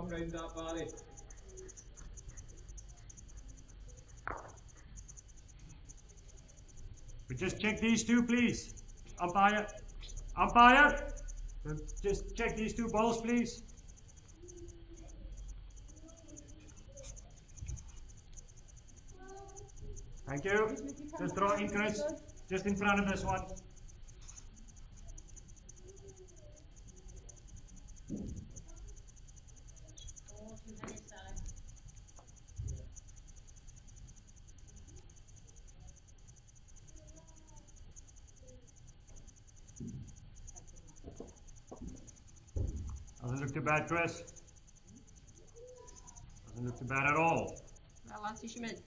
come round that Barry. We just check these two, please. Umpire. Umpire! Just check these two balls, please. Thank you. Just throw in, Chris. Just in front of this one. Doesn't look too bad, Chris. Doesn't look too bad at all. Well, Auntie Schmidt.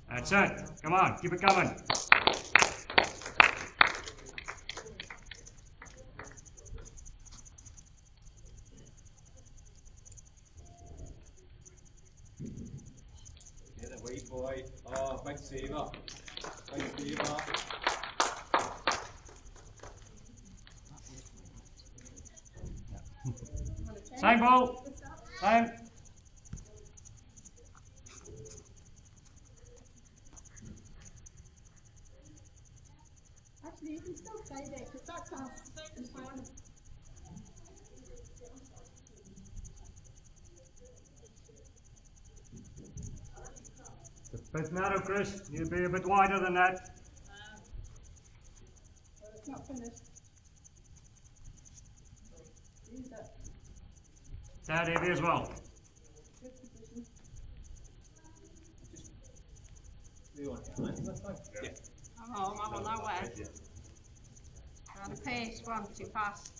That's it. Come on, keep it coming. Get away, boy. Oh, big saver. Big saver. Same ball. Same. Actually, you can still stay there because that's our plan. A bit narrow, Chris. You'd be a bit wider than that. Well, it's not finished. Use that. That heavy as well. Good position. Do you want to hand this one? Yeah. I'm on that way. The pace one too fast.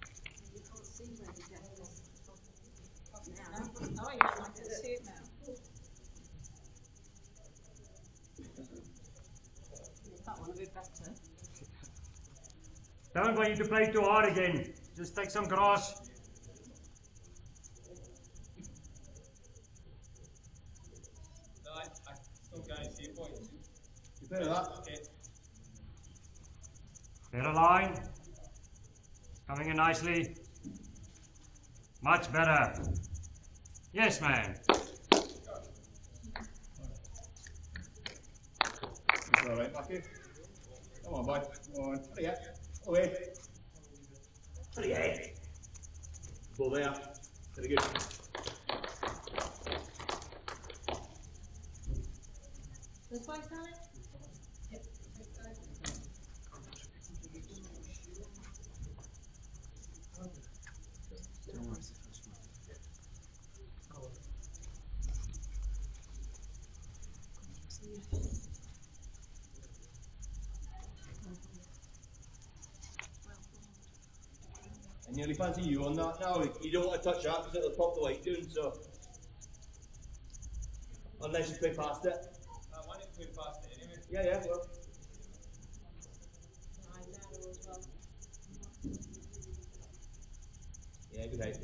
Oh, yeah, I can see it now. Make that one a bit better. Don't want you to play too hard again. Just take some grass. No, I still can't see points. You better that. Okay. Better line. Coming in nicely. Much better. Yes, man. It's all right, Matthew. Come on, boy. Come on. Hurry up. Away. Hurry up. Ball there. Very good. This way, Sally? Yep. I nearly fancy you on that now. You don't want to touch that because it'll pop the weight down, so. Unless you play past it. I wanted to play past it anyway. Yeah, yeah, well. Yeah, good height.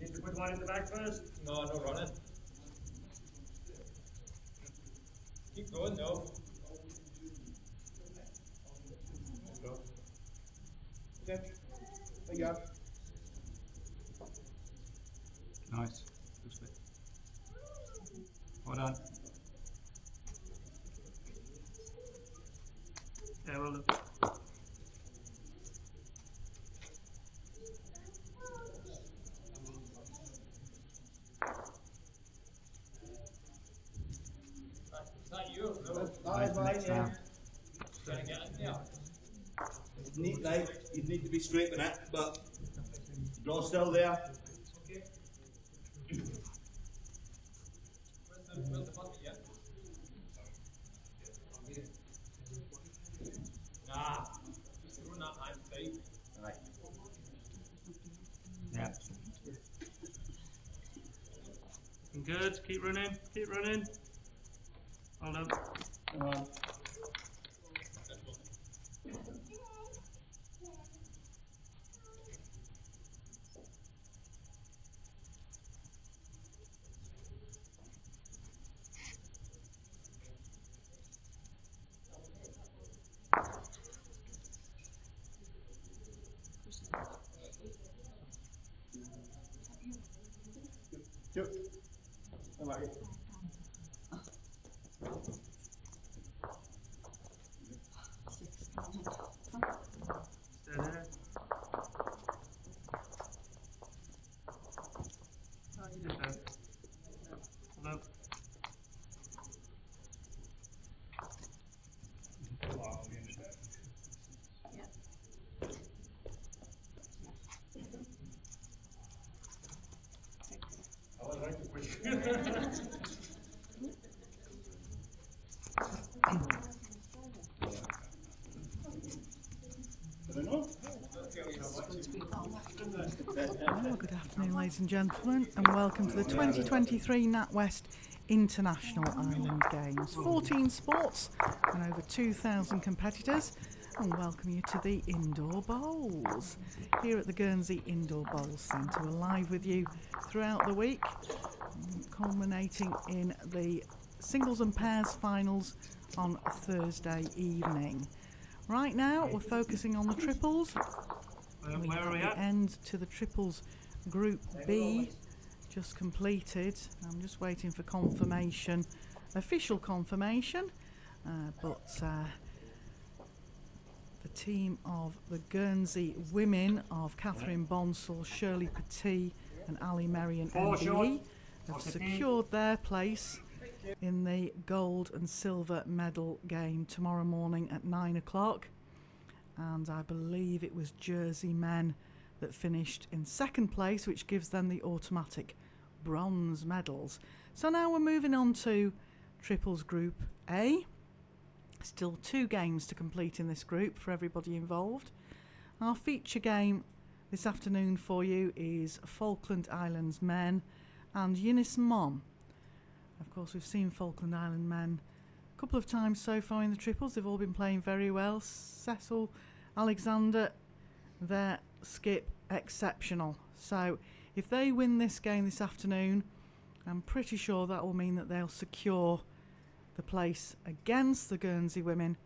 Need to put one in the back first. No, no running. Keep going though. Okay. There you go. Nice. Looks good. Well done. Yeah, well done. Is that you? No. That is mine, yeah. Trying to get in there. It's neat, like, you need to be straight with it, but draw still there. Where's the bucket yet? Nah. Just throwing that hand tight. Right. Yeah. Good. Keep running. Keep running. Hold on. Come on. don't know. Well, good afternoon, ladies and gentlemen, and welcome to the 2023 Natwest International Island Games. 14 sports and over 2,000 competitors, and welcome you to the Indoor Bowls here at the Guernsey Indoor Bowls Centre. We're live with you throughout the week, culminating in the singles and pairs finals on Thursday evening. Right now we're focusing on the triples. We have the end to the triples Group B just completed. I'm just waiting for confirmation, official confirmation, but the team of the Guernsey women of Catherine Bonsall, Shirley Petit and Ali Merrion MBE have secured their place in the gold and silver medal game tomorrow morning at 9 o'clock. And I believe it was Jersey men that finished in second place, which gives them the automatic bronze medals. So now we're moving on to triples Group A. Still 2 games to complete in this group for everybody involved. Our feature game this afternoon for you is Falkland Islands Men and Ynys Mon. Of course, we've seen Falkland Island Men a couple of times so far in the triples. They've all been playing very well. Cecil, Alexander, their skip, exceptional. So if they win this game this afternoon, I'm pretty sure that will mean that they'll secure the place against the Guernsey women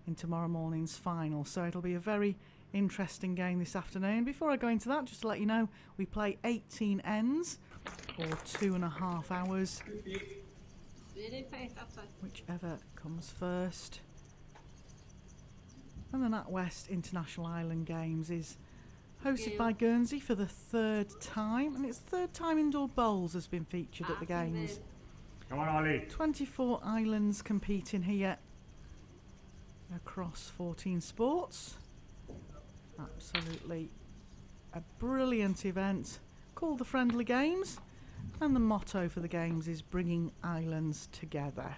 in tomorrow morning's final. So it'll be a very interesting game this afternoon. Before I go into that, just to let you know, we play 18 ends, or 2.5 hours, whichever comes first. And the Natwest International Island Games is hosted by Guernsey for the 3rd time, and it's the 3rd time Indoor Bowls has been featured at the games. Come on, Ollie. 24 islands competing here across 14 sports. Absolutely a brilliant event called the Friendly Games, and the motto for the games is bringing islands together.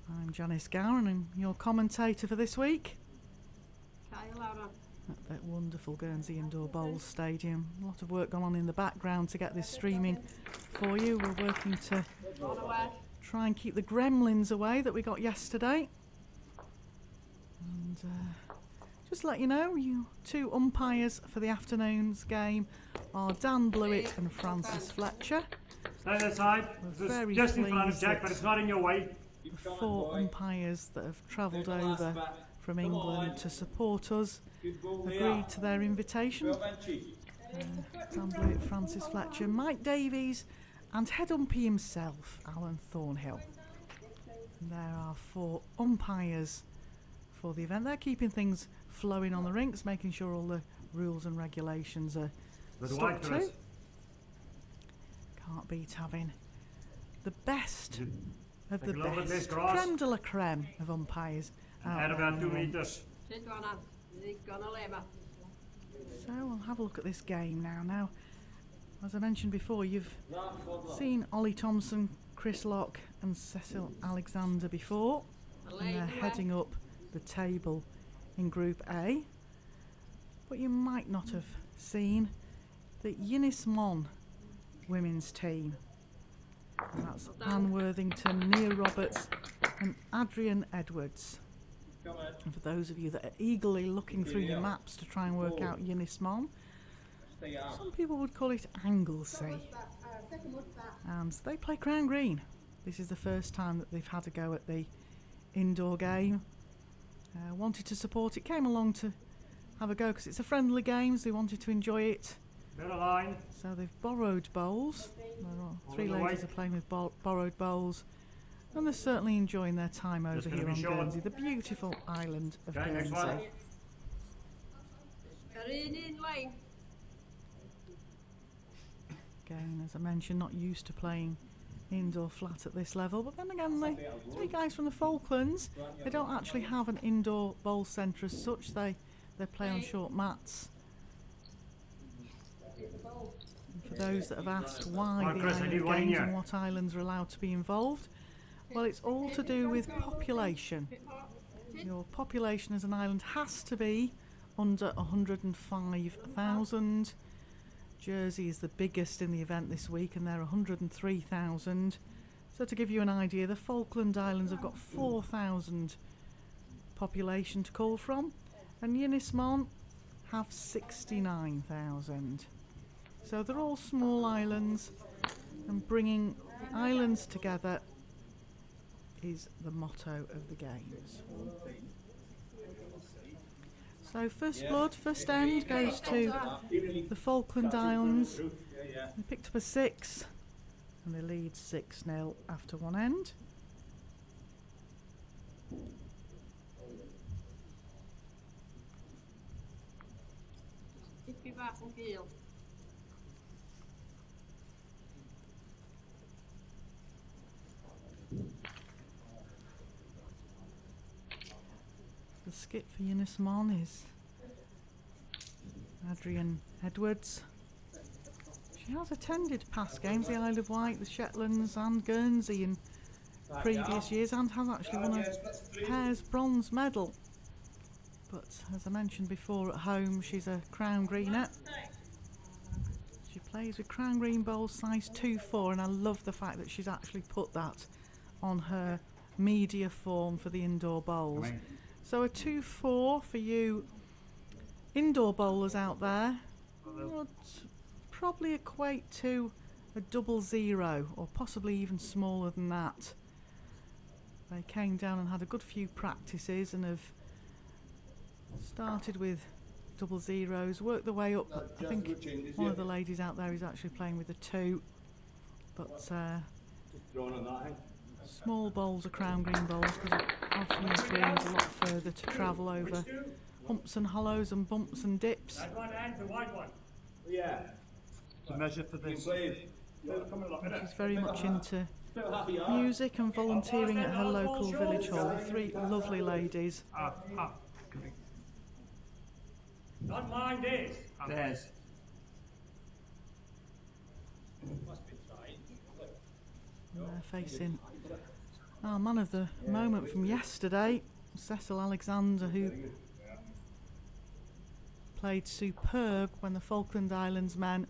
I'm Janice Gower and I'm your commentator for this week at that wonderful Guernsey Indoor Bowls Stadium. A lot of work gone on in the background to get this streaming for you. We're working to try and keep the gremlins away that we got yesterday. And just to let you know, you 2 umpires for the afternoon's game are Dan Blewett and Francis Fletcher. Stay aside. Just in front of Jack, but it's not in your way. The 4 umpires that have travelled over from England to support us agreed to their invitation. Dan Blewett, Francis Fletcher, Mike Davies and head umpy himself, Alan Thornhill. And there are 4 umpires for the event. They're keeping things flowing on the rinks, making sure all the rules and regulations are stuck to. Can't beat having the best of the best, creme de la creme of umpires. At about 2 meters. So we'll have a look at this game now. Now, as I mentioned before, you've seen Ollie Thompson, Chris Locke and Cecil Alexander before, and they're heading up the table in Group A. But you might not have seen the Ynys Mon women's team. And that's Anne Worthington, Nia Roberts and Adrian Edwards. And for those of you that are eagerly looking through your maps to try and work out Ynys Mon, some people would call it Anglesey. And they play Crown Green. This is the first time that they've had a go at the indoor game. Wanted to support it, came along to have a go because it's a friendly game, so they wanted to enjoy it. So they've borrowed bowls. 3 ladies are playing with borrowed bowls, and they're certainly enjoying their time over here on Guernsey, the beautiful island of Guernsey. Again, as I mentioned, not used to playing indoor flat at this level, but then again, the 3 guys from the Falklands, they don't actually have an indoor bowl centre as such. They play on short mats. And for those that have asked why the island games and what islands are allowed to be involved, well, it's all to do with population. Your population as an island has to be under 105,000. Jersey is the biggest in the event this week and they're 103,000. So to give you an idea, the Falkland Islands have got 4,000 population to call from, and Ynys Mon have 69,000. So they're all small islands, and bringing the islands together is the motto of the games. So first blood, first end goes to the Falkland Islands. They picked up a 6 and they lead 6-0 after one end. Tippi bach yn gul. The skip for Ynys Mon is Adrian Edwards. She has attended past games, the Isle of Wight, the Shetlands and Guernsey in previous years, and has actually won a pairs bronze medal. But as I mentioned before, at home she's a crown greener. She plays with crown green bowls size 2-4, and I love the fact that she's actually put that on her media form for the indoor bowls. So a 2-4 for you indoor bowlers out there would probably equate to a 00, or possibly even smaller than that. They came down and had a good few practices and have started with 00s, worked their way up. I think one of the ladies out there is actually playing with a 2, but small bowls are crown green bowls because often the green's a lot further to travel over humps and hollows and bumps and dips. Red one and the white one. Yeah. To measure for this. She's very much into music and volunteering at her local village hall. 3 lovely ladies. Not mine, this. Theirs. And they're facing our man of the moment from yesterday, Cecil Alexander, who played superb when the Falkland Islands Men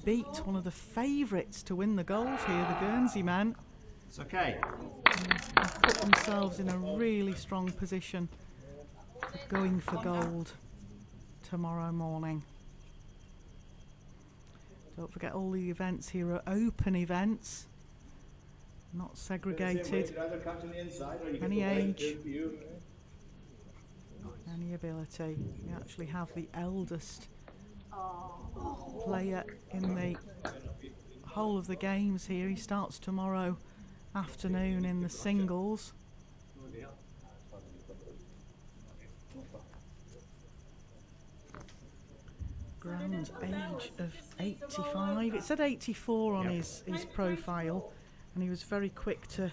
beat one of the favourites to win the gold here, the Guernsey Men. It's okay. They've put themselves in a really strong position for going for gold tomorrow morning. Don't forget, all the events here are open events, not segregated. Any age, any ability. We actually have the eldest player in the whole of the games here. He starts tomorrow afternoon in the singles. Grand age of 85. It said 84 on his profile, and he was very quick to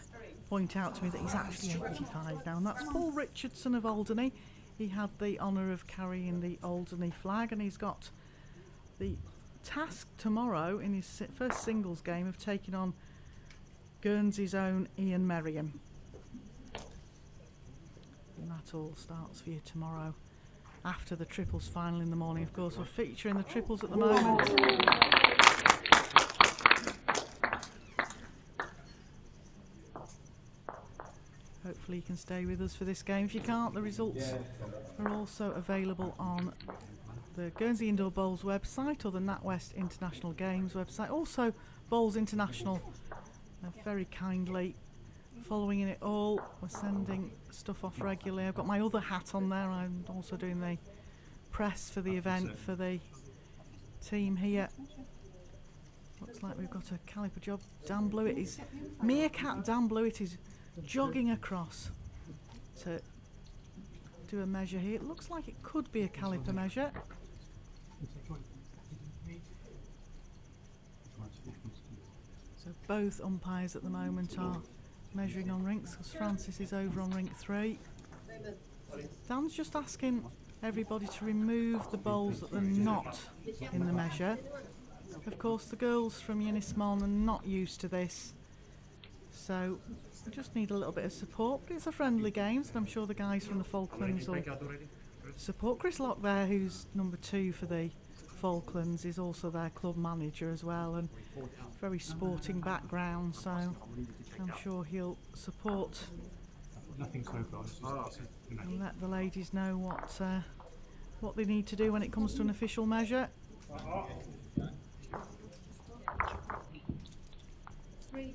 point out to me that he's actually 85 now, and that's Paul Richardson of Alderney. He had the honour of carrying the Alderney flag, and he's got the task tomorrow in his first singles game of taking on Guernsey's own Ian Merriam. And that all starts for you tomorrow after the triples final in the morning. Of course, we're featuring the triples at the moment. Hopefully you can stay with us for this game. If you can't, the results are also available on the Guernsey Indoor Bowls website or the Natwest International Games website. Also, Bowls International are very kindly following it all. We're sending stuff off regularly. I've got my other hat on there. I'm also doing the press for the event for the team here. Looks like we've got a caliper job. Dan Blewett is, Meerkat Dan Blewett is jogging across to do a measure here. It looks like it could be a caliper measure. So both umpires at the moment are measuring on rinks, because Francis is over on rink 3. Dan's just asking everybody to remove the bowls that are not in the measure. Of course, the girls from Ynys Mon are not used to this, so We just need a little bit of support. But it's a friendly games, and I'm sure the guys from the Falklands will support. Chris Locke there, who's number 2 for the Falklands, is also their club manager as well, and very sporting background, so I'm sure he'll support and let the ladies know what they need to do when it comes to an official measure. 3.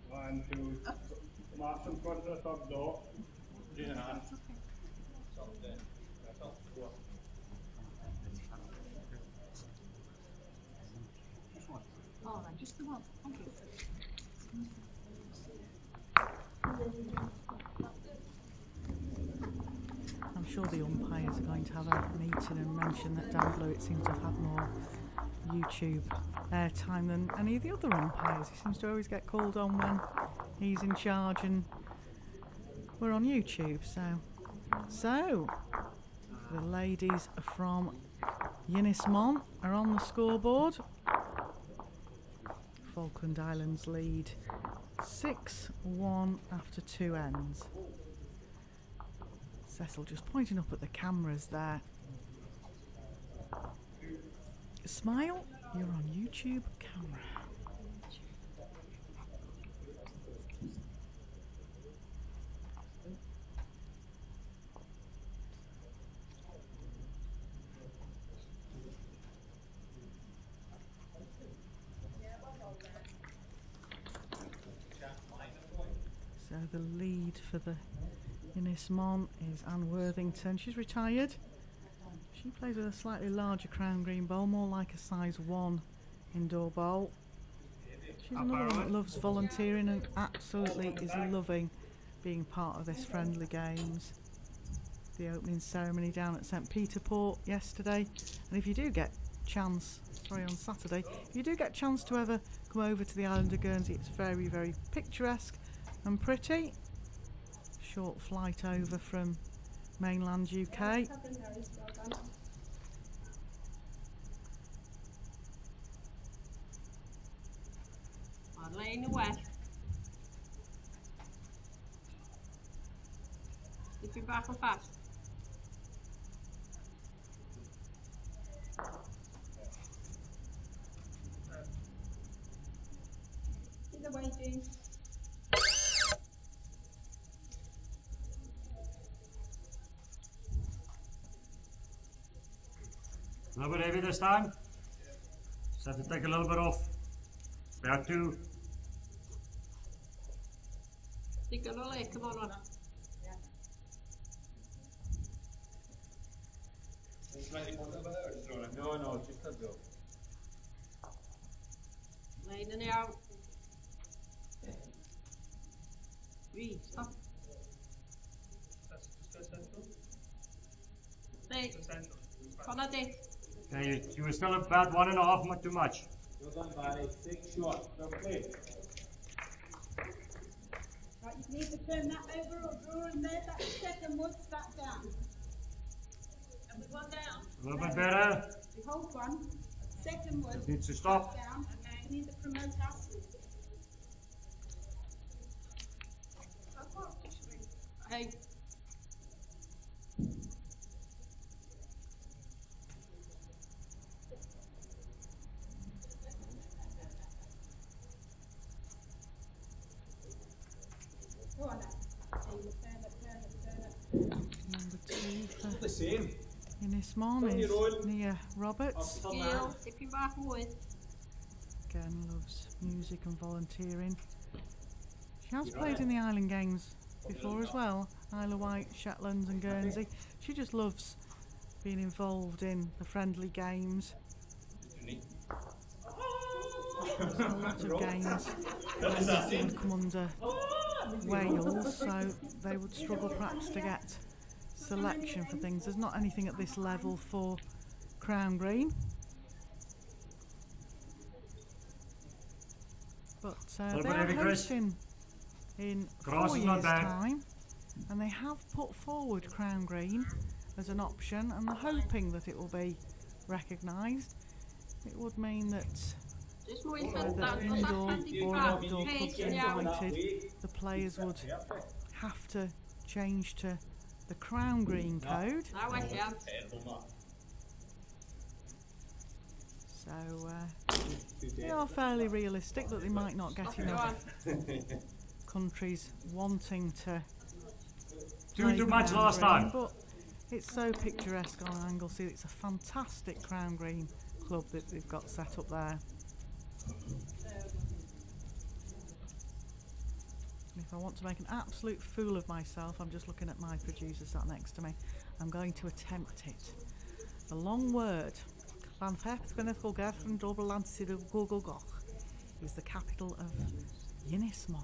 1, 2, march in front of the top door. Yeah. All right, just come on. Thank you. I'm sure the umpires are going to have a meeting and mention that Dan Blewett seems to have had more YouTube airtime than any of the other umpires. He seems to always get called on when he's in charge and we're on YouTube. So the ladies from Ynys Mon are on the scoreboard. Falkland Islands lead 6-1 after 2 ends. Cecil just pointing up at the cameras there. Smile, you're on YouTube camera. So the lead for the Ynys Mon is Anne Worthington. She's retired. She plays with a slightly larger crown green bowl, more like a size 1 indoor bowl. She's another one that loves volunteering and absolutely is loving being part of this friendly games. The opening ceremony down at St Peter Port yesterday, and if you do get chance, on Saturday, if you do get chance to ever come over to the island of Guernsey, it's very, very picturesque and pretty. Short flight over from mainland UK. I'm laying away. If you're back and fast. Either way, Jean. A little bit heavy this time. Just have to take a little bit off. About 2. Stick a little leg, come on, on. No, just a go. Laying it out. 3, stop. Stay. Come on, Dick. Okay, you were still about 1.5, not too much. Well done, Barry. 6 short. Okay. Right, you need to turn that over or draw in there. That second wood, that down. And we one down. A little bit better. The whole one. Second wood. Just needs to stop. Down. Okay. You need to promote us. Hey. Go on now. Turn it. Number 2 for The same. Ynys Mon is Nia Roberts. Skill, tip your back away. Again, loves music and volunteering. She has played in the Island Games before as well. Isle of Wight, Shetlands and Guernsey. She just loves being involved in the friendly games. There's a lot of games that would come under Wales, so they would struggle perhaps to get selection for things. There's not anything at this level for Crown Green. But they are hosting in 4 years' time, and they have put forward Crown Green as an option, and they're hoping that it will be recognised. It would mean that Just more whether interesting. indoor or outdoor Pace, clubs are yeah. invited, the players would have to change to the Crown Green code. Now I can. So they are fairly realistic that they might not get enough countries wanting to play Too much Crown last Green, time. but it's so picturesque on Anglesey. It's a fantastic Crown Green club that they've got set up there. And if I want to make an absolute fool of myself, I'm just looking at my producer sat next to me, I'm going to attempt it. The long word is the capital of Ynys Mon.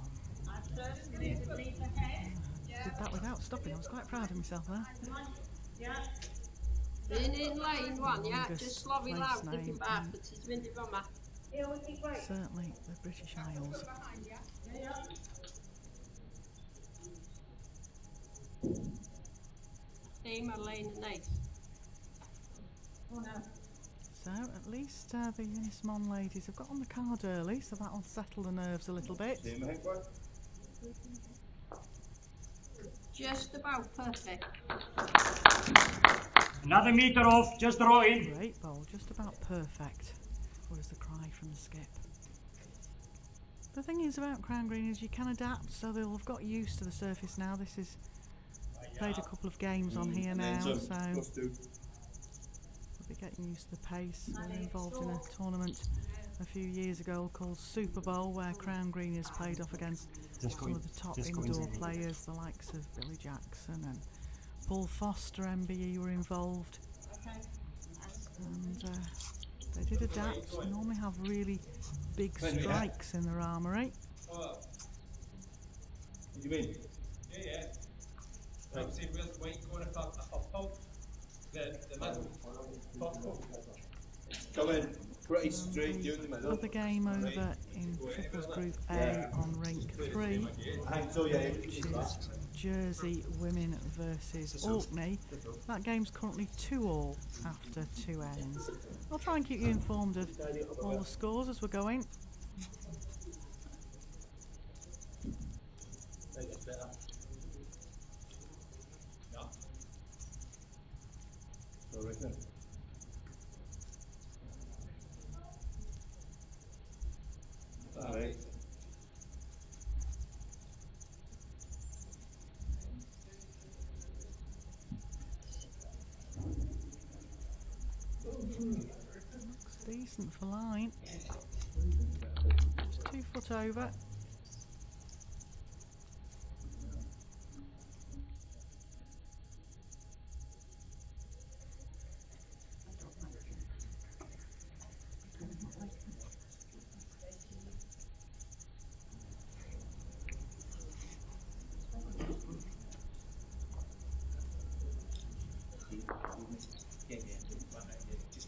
Did that without stopping. I was quite proud of myself there. In lane one, yeah, Longest just slowly place loud, name thinking about it. It's windy bomber. Certainly the British Isles. Name a lane and nice. So at least the Ynys Mon ladies have got on the card early, so that'll settle the nerves a little bit. Just about perfect. Another meter off, just draw in. Great bowl, just about perfect, was the cry from the skip. The thing is about Crown Green is you can adapt, so they'll have got used to the surface now. This is played a couple of games on here now, so they'll be getting used to the pace. We were involved in a tournament a few years ago called Super Bowl, where Crown Green is played off against some of the top indoor players, the likes of Billy Jackson and Paul Foster. MBE were involved, and they did adapt. They normally have really big strikes in their armoury. What do you mean? Yeah. I've seen real weight going up the metal. Come in, pretty straight, you in the middle. Another game over in Triples Group A on rink 3, which is Jersey Women versus Orkney. That game's currently 2-2 after 2 ends. I'll try and keep you informed of all the scores as we're going. Alright. Looks decent for line. Just 2 foot over.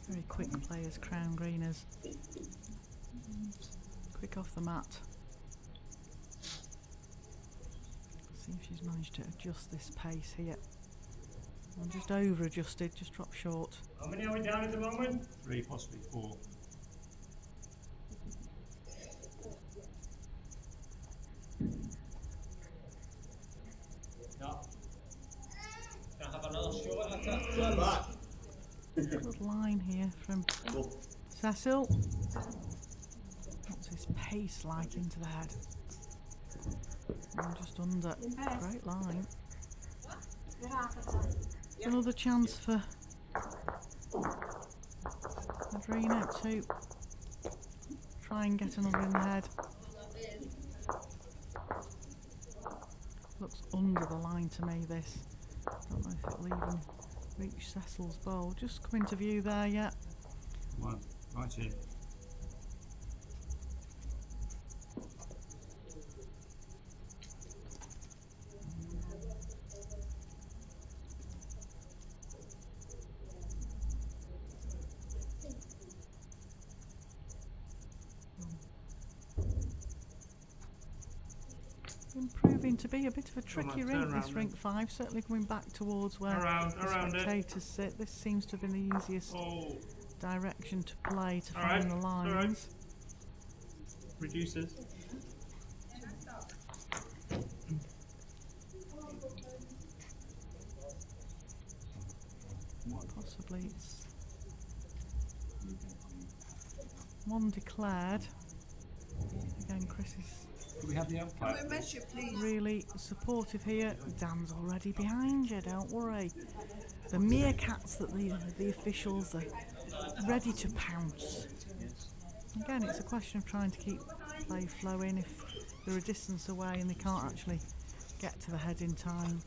Very quick players, Crown Greeners. Quick off the mat. See if she's managed to adjust this pace here. I'm just over adjusted, just dropped short. How many are we down at the moment? 3, possibly 4. No. Can I have another shot at that? Back. Good line here from Cecil. What's his pace like into the head? Just under. Great line. Another chance for Adrina to try and get another in the head. Looks under the line to me, this. Don't know if it'll even reach Cecil's bowl. Just come into view there, yeah. One, right here. Proving to be a bit of a tricky on, rink, turn this round rink 5, certainly coming back towards where Around the it. spectators sit. This seems to have been the easiest Oh, direction to play to Alright, find the alright. lines. Reducers. Possibly it's one declared. Again, Chris is Do we have the umpire? Can we measure, please? really supportive here. Dan's already behind you, don't worry. The meerkats that the officials are ready to pounce. Again, it's a question of trying to keep play flowing. If they're a distance away and they can't actually get to the head in time,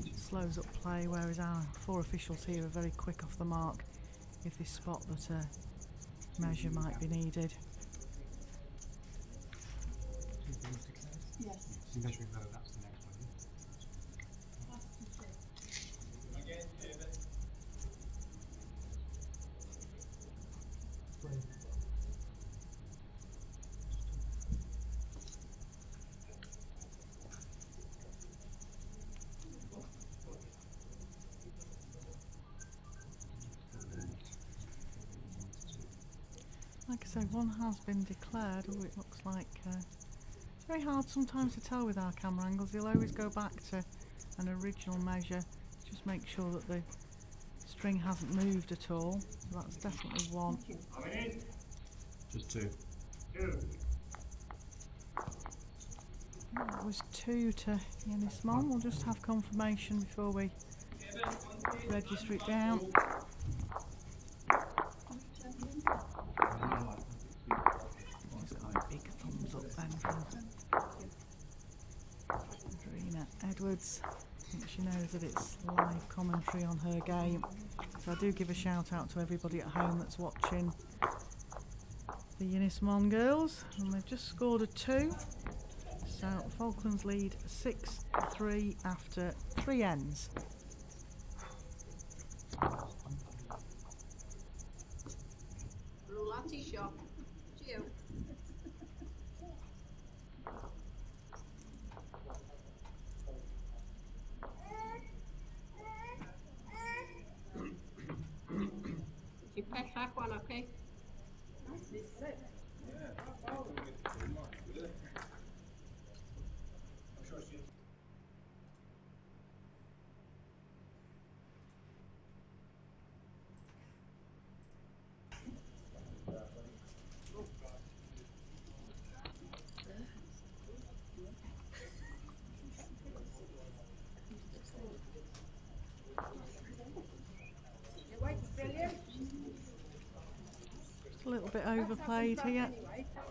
it slows up play, whereas our 4 officials here are very quick off the mark if they spot that a measure might be needed. Yes. Measuring low, that's the next one. Again, David. Like I say, one has been declared. Oh, it looks like it's very hard sometimes to tell with our camera angles. You'll always go back to an original measure, just make sure that the string hasn't moved at all. So that's definitely one. Just 2. That was 2 to Ynys Mon. We'll just have confirmation before we register it down. Just got a big thumbs up then from Adrina Edwards. I think she knows that it's live commentary on her game. So I do give a shout out to everybody at home that's watching the Ynys Mon girls. And they've just scored a 2. So Falklands lead 6-3 after 3 ends. Roulette shop. You. You pick that one, okay? Just a little bit overplayed here.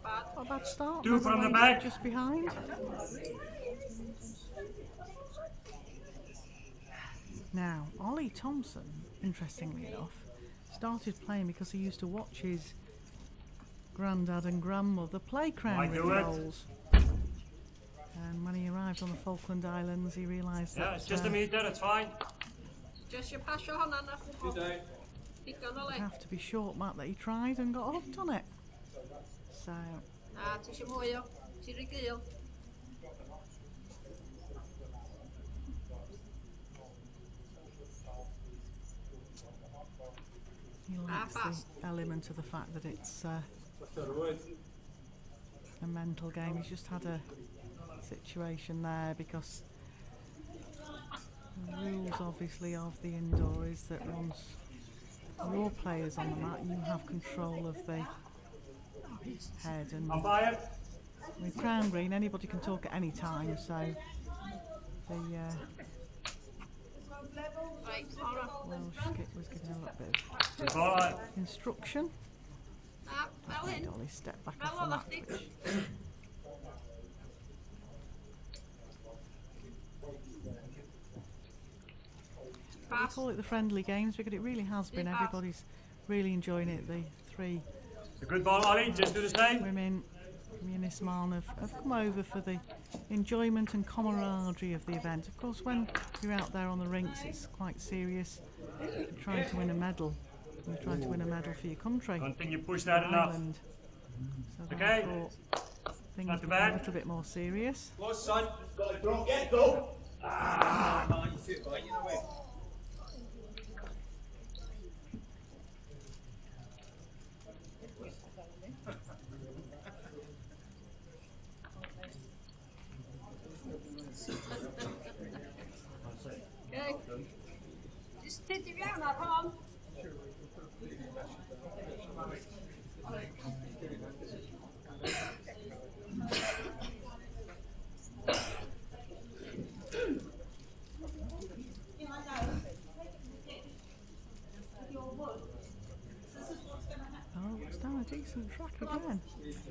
Not a bad start. 2 from the Leatherways back. just behind. Now, Ollie Thompson, interestingly enough, started playing because he used to watch his granddad and grandmother play crown Might do it. rolls. And when he arrived on the Falkland Islands, he realised Yeah, that it's just a meter, it's fine. Just you pass your hand on that. Good day. Pick on the it'd leg. have to be short mat that he tried and got hooked on it. So, Tis your moyo. Tis your gil. he likes the element of the fact that it's a mental game. He's just had a situation there because the rules obviously of the indoor is that once your player's on the mat you have control of the head, and Umpire. with crown green anybody can talk at any time, so the Right, Connor. Welsh skip was given a little bit of Good ball. instruction. Well in. Dolly step back Well off the on, mat, Lefty. which we Pass. call it the friendly games because it really has been. Pass. Everybody's really enjoying it. The 3 It's a good ball, Ollie. Just do the same. women from Ynys Mon have come over for the enjoyment and camaraderie of the event. Of course, when you're out there on the rinks, it's quite serious. You're trying to win a medal. You're trying to win a medal for your country, Don't think you pushed your that enough. island. So Okay. therefore, things Not too become a bad. little bit more serious. Close, son. Got it drunk, get go! Man, you sit right in the way. Okay. Just sit it down at home. Oh, it's down a decent track again.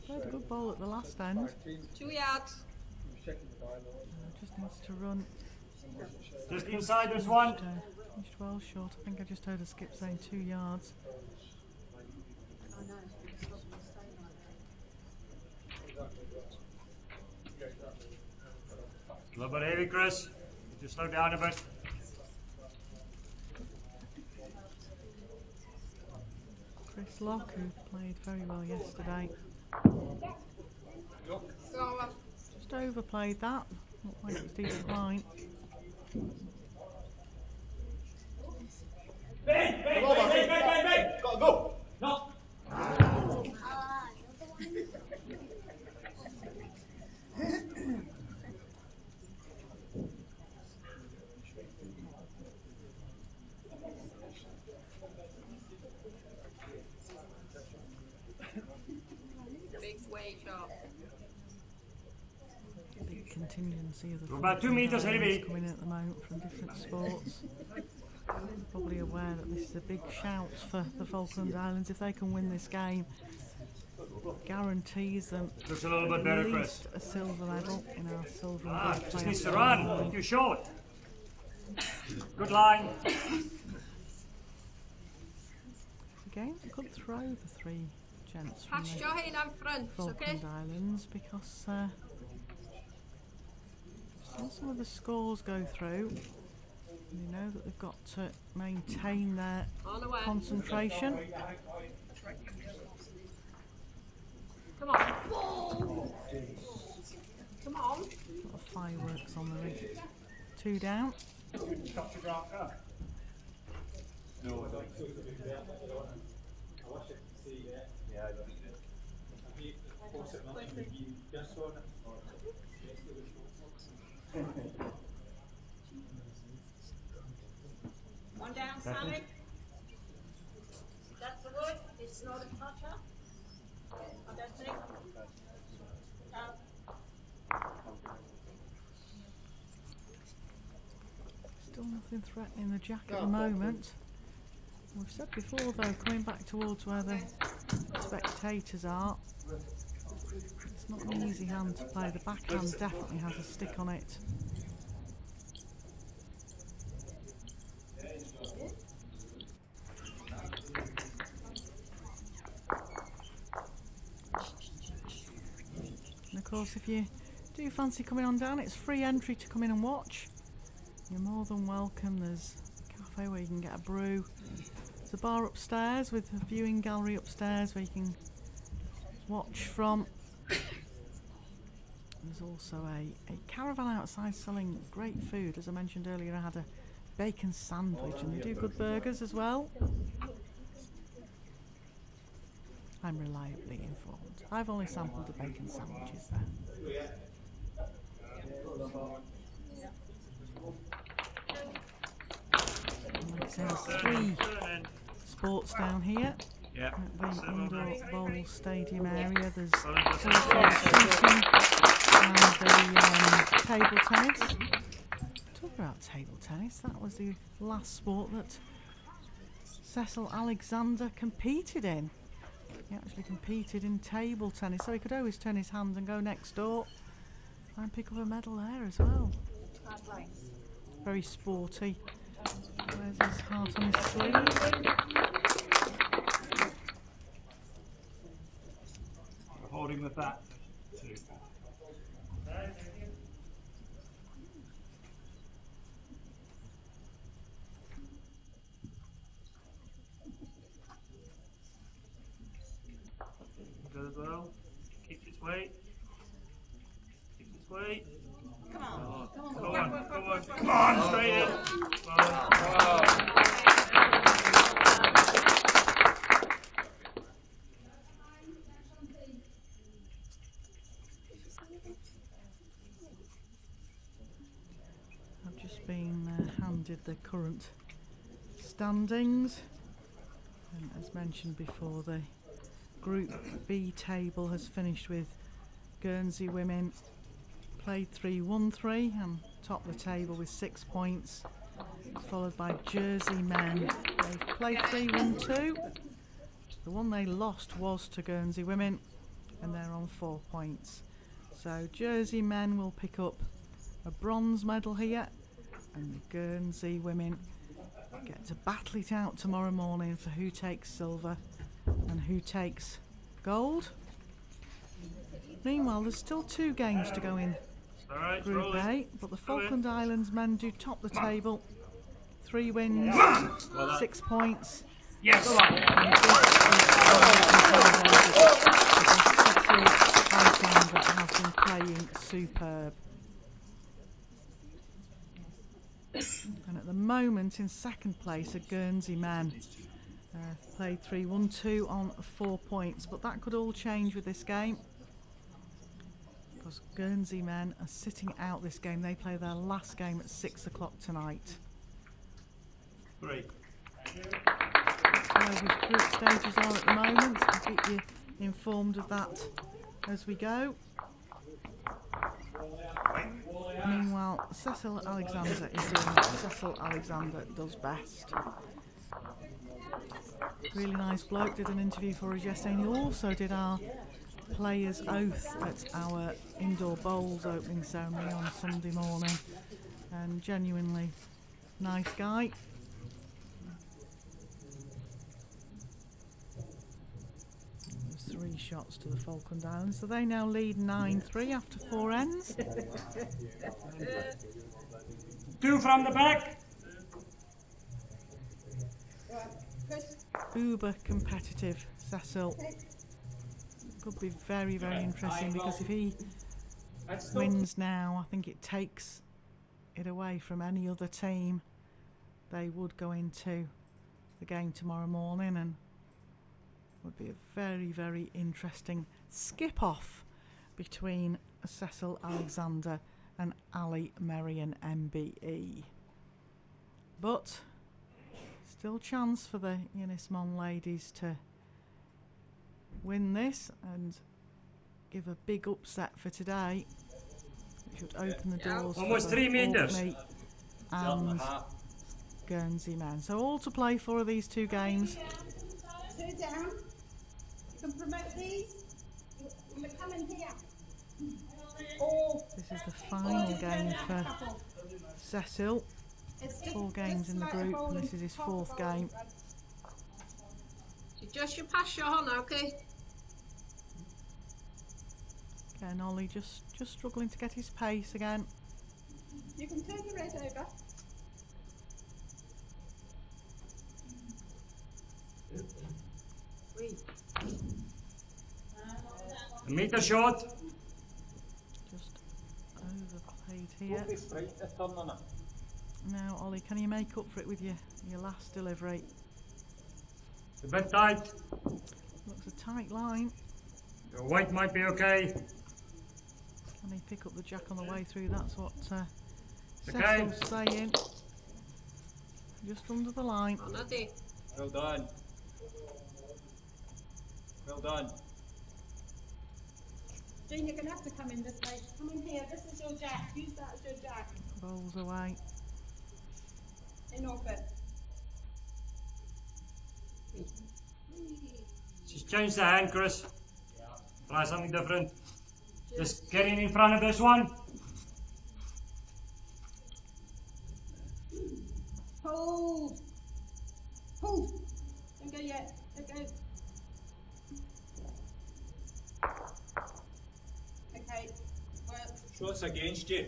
Played a good ball at the last end. 2 yards. Just needs to run. Just inside this one. Finished well short. I think I just heard a skip saying 2 yards. A little bit heavy, Chris. Just slow down a bit. Chris Locke, who played very well yesterday. Go on. Just overplayed that. Looked like it was decent line. Come on, Marky. Gotta go. No. Big wage up. Big contingency of the About 2 meters Falkland heavy. Islands coming in at the moment from different sports. Probably aware that this is a big shout for the Falkland Islands. If they can win this game, guarantees them Looks a little bit at better, Chris. least a silver medal in our silver and gold Just playoff needs to tomorrow run. morning. Too short. Good line. Again, a good throw, the 3 gents from Pass the your head in front, okay? Falkland Islands, because I've seen some of the scores go through. And you know that they've got to maintain their On the way. concentration. Come on. Come on. A lot of fireworks on the ring. 2 down. One down, Sally. That's the wood. It's not a toucher. I don't think. Still nothing threatening the jack at the moment. We've said before though, coming back towards where the spectators are, it's not an easy hand to play. The backhand definitely has a stick on it. And of course, if you do fancy coming on down, it's free entry to come in and watch. You're more than welcome. There's a cafe where you can get a brew. There's a bar upstairs with a viewing gallery upstairs where you can watch from. There's also a caravan outside selling great food. As I mentioned earlier, I had a bacon sandwich and they do good burgers as well. I'm reliably informed. I've only sampled the bacon sandwiches there. And like I say, there's 3 sports down here Yeah. at the indoor bowl stadium area. There's also shooting and the table tennis. Talk about table tennis, that was the last sport that Cecil Alexander competed in. He actually competed in table tennis, so he could always turn his hand and go next door and pick up a medal there as well. Very sporty. Wears his heart on his sleeve. Holding with that. Too. Good as well. Keeps its weight. Keeps its weight. Come on. Come on, come on, come on, straight in. Wow. handed the current standings. And as mentioned before, the Group B table has finished with Guernsey women played 3, won 3 and top the table with 6 points, followed by Jersey men. They've played 3, won 2. The one they lost was to Guernsey women and they're on 4 points. So Jersey men will pick up a bronze medal here and the Guernsey women get to battle it out tomorrow morning for who takes silver and who takes gold. Meanwhile, there's still 2 games to go in Group A, but the Falkland Islands Men do top the table. 3 wins, 6 points. Yes. And this is Alexander has been playing superb. And at the moment, in second place, are Guernsey men. Played 3, won 2 on 4 points, but that could all change with this game. Because Guernsey men are sitting out this game. They play their last game at 6 o'clock tonight. 3. That's where the group stages are at the moment. I'll keep you informed of that as we go. Meanwhile, Cecil Alexander is doing what Cecil Alexander does best. Really nice bloke, did an interview for us yesterday, and he also did our players' oath at our indoor bowls opening ceremony on Sunday morning, and genuinely nice guy. There's 3 shots to the Falkland Islands, so they now lead 9-3 after 4 ends. 2 from the back. Uber competitive, Cecil. Could be very, very interesting because if he wins now, I think it takes it away from any other team. They would go into the game tomorrow morning and would be a very, very interesting skip off between Cecil Alexander and Ali Marion MBE. But still chance for the Ynys Mon ladies to win this and give a big upset for today, which would open the doors Almost for 3 meters. Orkney and Guernsey men. So all to play for these 2 games. 2 down. You can promote these. You're coming here. This is the final game for Cecil. 4 games in the group, and this is his 4th game. So just you pass your on, okay? Again, Ollie just struggling to get his pace again. You can turn your red over. A meter short. Just overplayed here. Now, Ollie, can you make up for it with your last delivery? A bit tight. Looks a tight line. The weight might be okay. Can he pick up the jack on the way through? That's what Okay. Cecil's saying. Just under the line. On, Eddie. Well done. Well done. Jean, you're going to have to come in this way. Come in here. This is your jack. Use that as your jack. Rolls away. In orbit. Just change the hand, Chris. Try something different. Just get in front of this one. Hold. Hold. Don't go yet. Don't go. Okay. Well, Shots against you.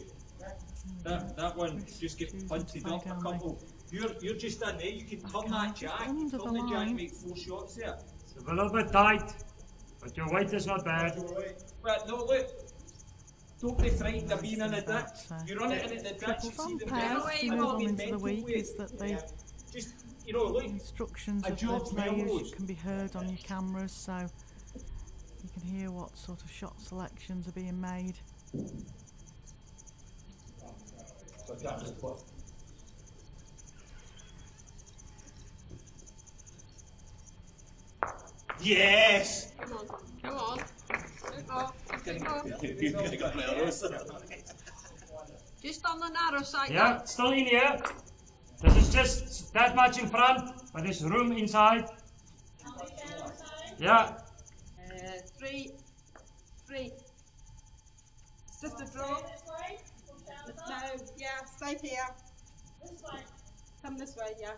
That one just get punted up a couple. You're just in there. You can turn that jack. under Turn the the jack, line. make 4 shots there. It's a little bit tight, but your weight is not bad. But no, look. Don't be frightened of being in the That's, ditch. You run it in the ditch. triple You see them umpires there. as we move on into the week is that the Just, you know, look. instructions A of the George players Melrose. can be heard on your cameras, so you can hear what sort of shot selections are being made. Yes! Come on, come on. Bit more, bit more. You got nails. Just on the narrow side. Yeah, still in here. This is just that much in front, but there's room inside. Yeah. 3, 3. It's just a draw. No, yeah, stay here. This way. Come this way, yeah.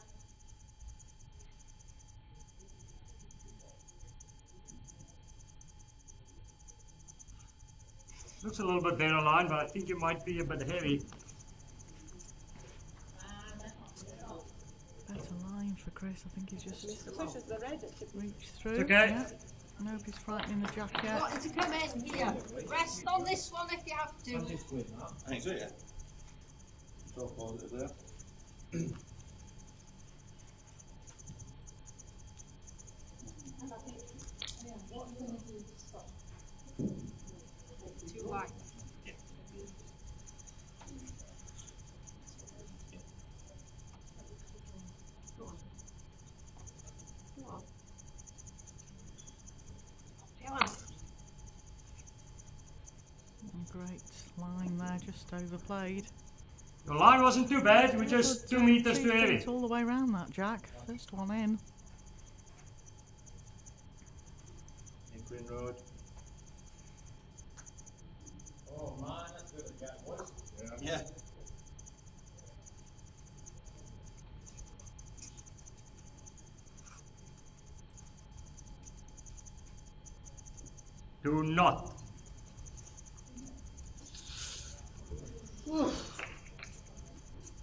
Looks a little bit better line, but I think it might be a bit heavy. Better line for Chris. I think he's just Pushes the red. reached through. It's okay. Yeah. Nobody's frightening the jack yet. Want you to come in here. Rest on this one if you have to. I think so, yeah. So positive there. Too wide. Go on. Go on. Come on. Great line there, just overplayed. The line wasn't too bad, we're just 2 meters 2 too heavy. feet all the way around that jack. First one in. In Queen Road. Oh man, that's good. Yeah, what? Yeah. Do not.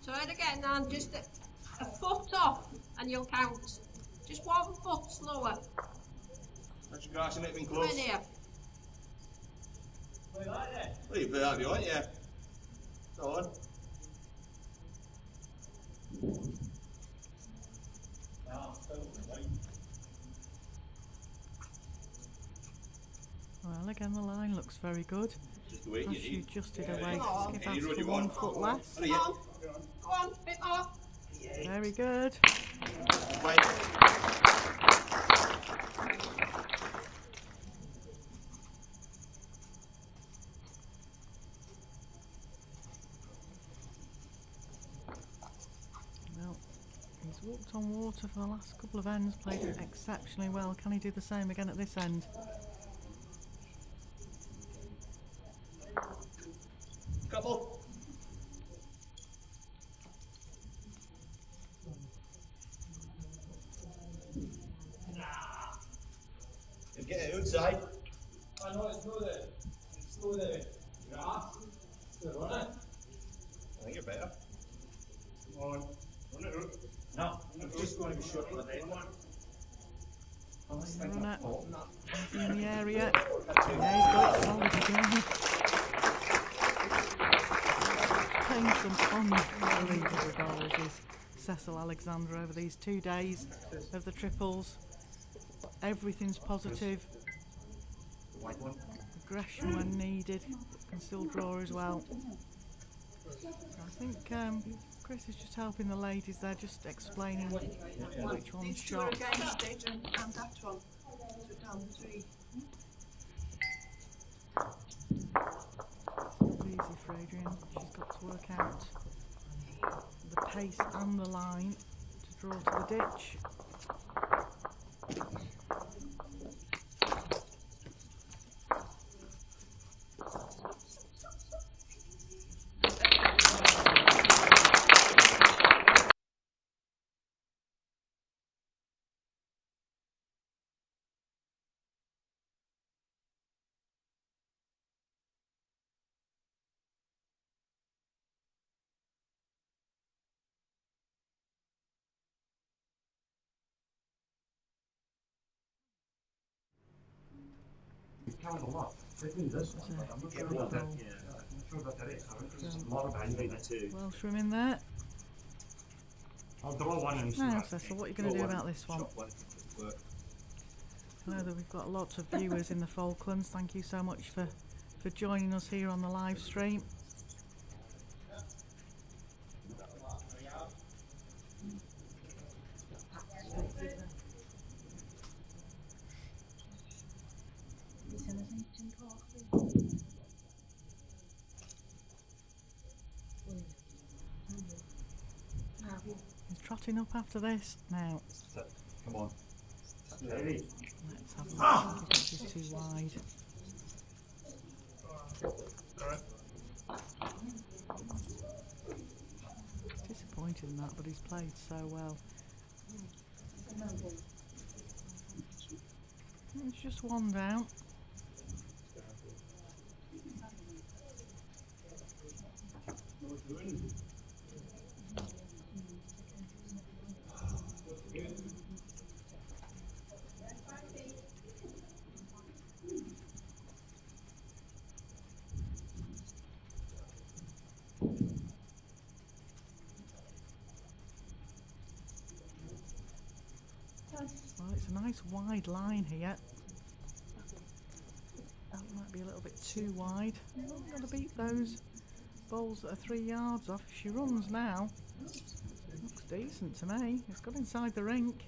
Try it again, and just a foot off, and you'll count. Just 1 foot slower. That's your grass and it being Come close. in here. Play that then. Well, you play that if you want, yeah. Go on. No, still right. Well, again, the line looks very good. Just the way As you you need. adjusted away, Come on. skip Any out road for you 1 want. foot less. Hurry, Go yeah. on. Go on, bit more. Very good. Right. Well, he's walked on water for the last couple of ends, played it exceptionally well. Can he do the same again at this end? Couple. You get it outside. I know it's through there. It's through there. Grass. Good, wasn't it? I think you're better. Come on. Run it out. No, I'm just going to be short with it. Run it. Is he in the area? Yeah, he's got it solid again. Playing some unbelievable goals is Cecil Alexander over these 2 days of the triples. Everything's positive. Aggression when needed, can still draw as well. So I think Chris is just helping the ladies there, just explaining which one's These 2 are shot. against it, and that one. So down 3. It's easy for Adrian. She's got to work out the pace and the line to draw to the ditch. Counted a lot. They do this. I'm not sure about that. Yeah, I'm not sure about that is. There's a lot of handling too. Welshram in there. I'll draw one and Now, Cecil, what are you going to do about this one? Shot one. Work. I know that we've got lots of viewers in the Falklands. Thank you so much for joining us here on the live stream. He's trotting up after this. Now, Come on. Ready? let's have a look. This is too wide. Disappointed in that, but he's played so well. It's just one down. Well, it's a nice wide line here. That might be a little bit too wide. We've only got to beat those bowls that are 3 yards off. If she runs now, looks decent to me. It's got inside the rink.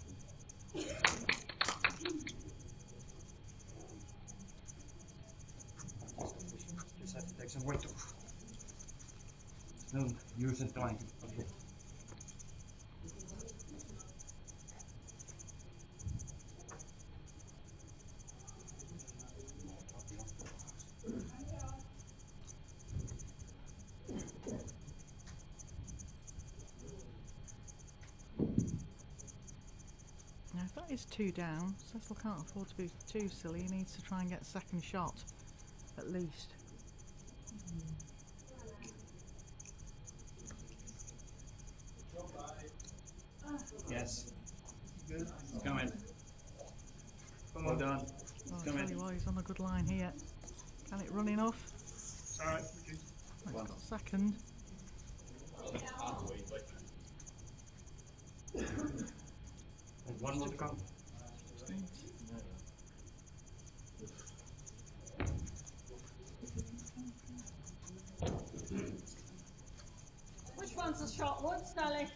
Just have to take some weight off. No, use it blanket. Okay. Now, if that is 2 down, Cecil can't afford to be too silly. He needs to try and get a second shot, at least. Yes. Good. It's coming. Well done. Oh, I'll Come tell in. you what, he's on a good line here. Can it run enough? Alright. Well, it's got second. And one more to come. Just needs. Which one's the shot wood, Sally?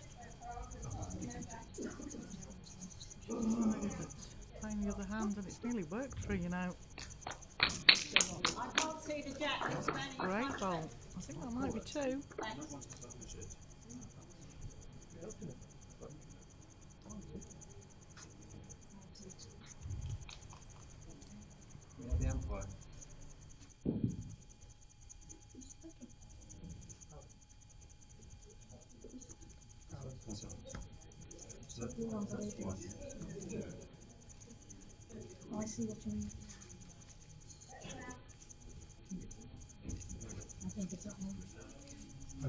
She decided that playing the other hand, and it's nearly worked for her, you know. I can't see the jack. It's standing in Great front bowl. of it. I think that might be 2. The Umpire. I see what you mean. I think it's that one.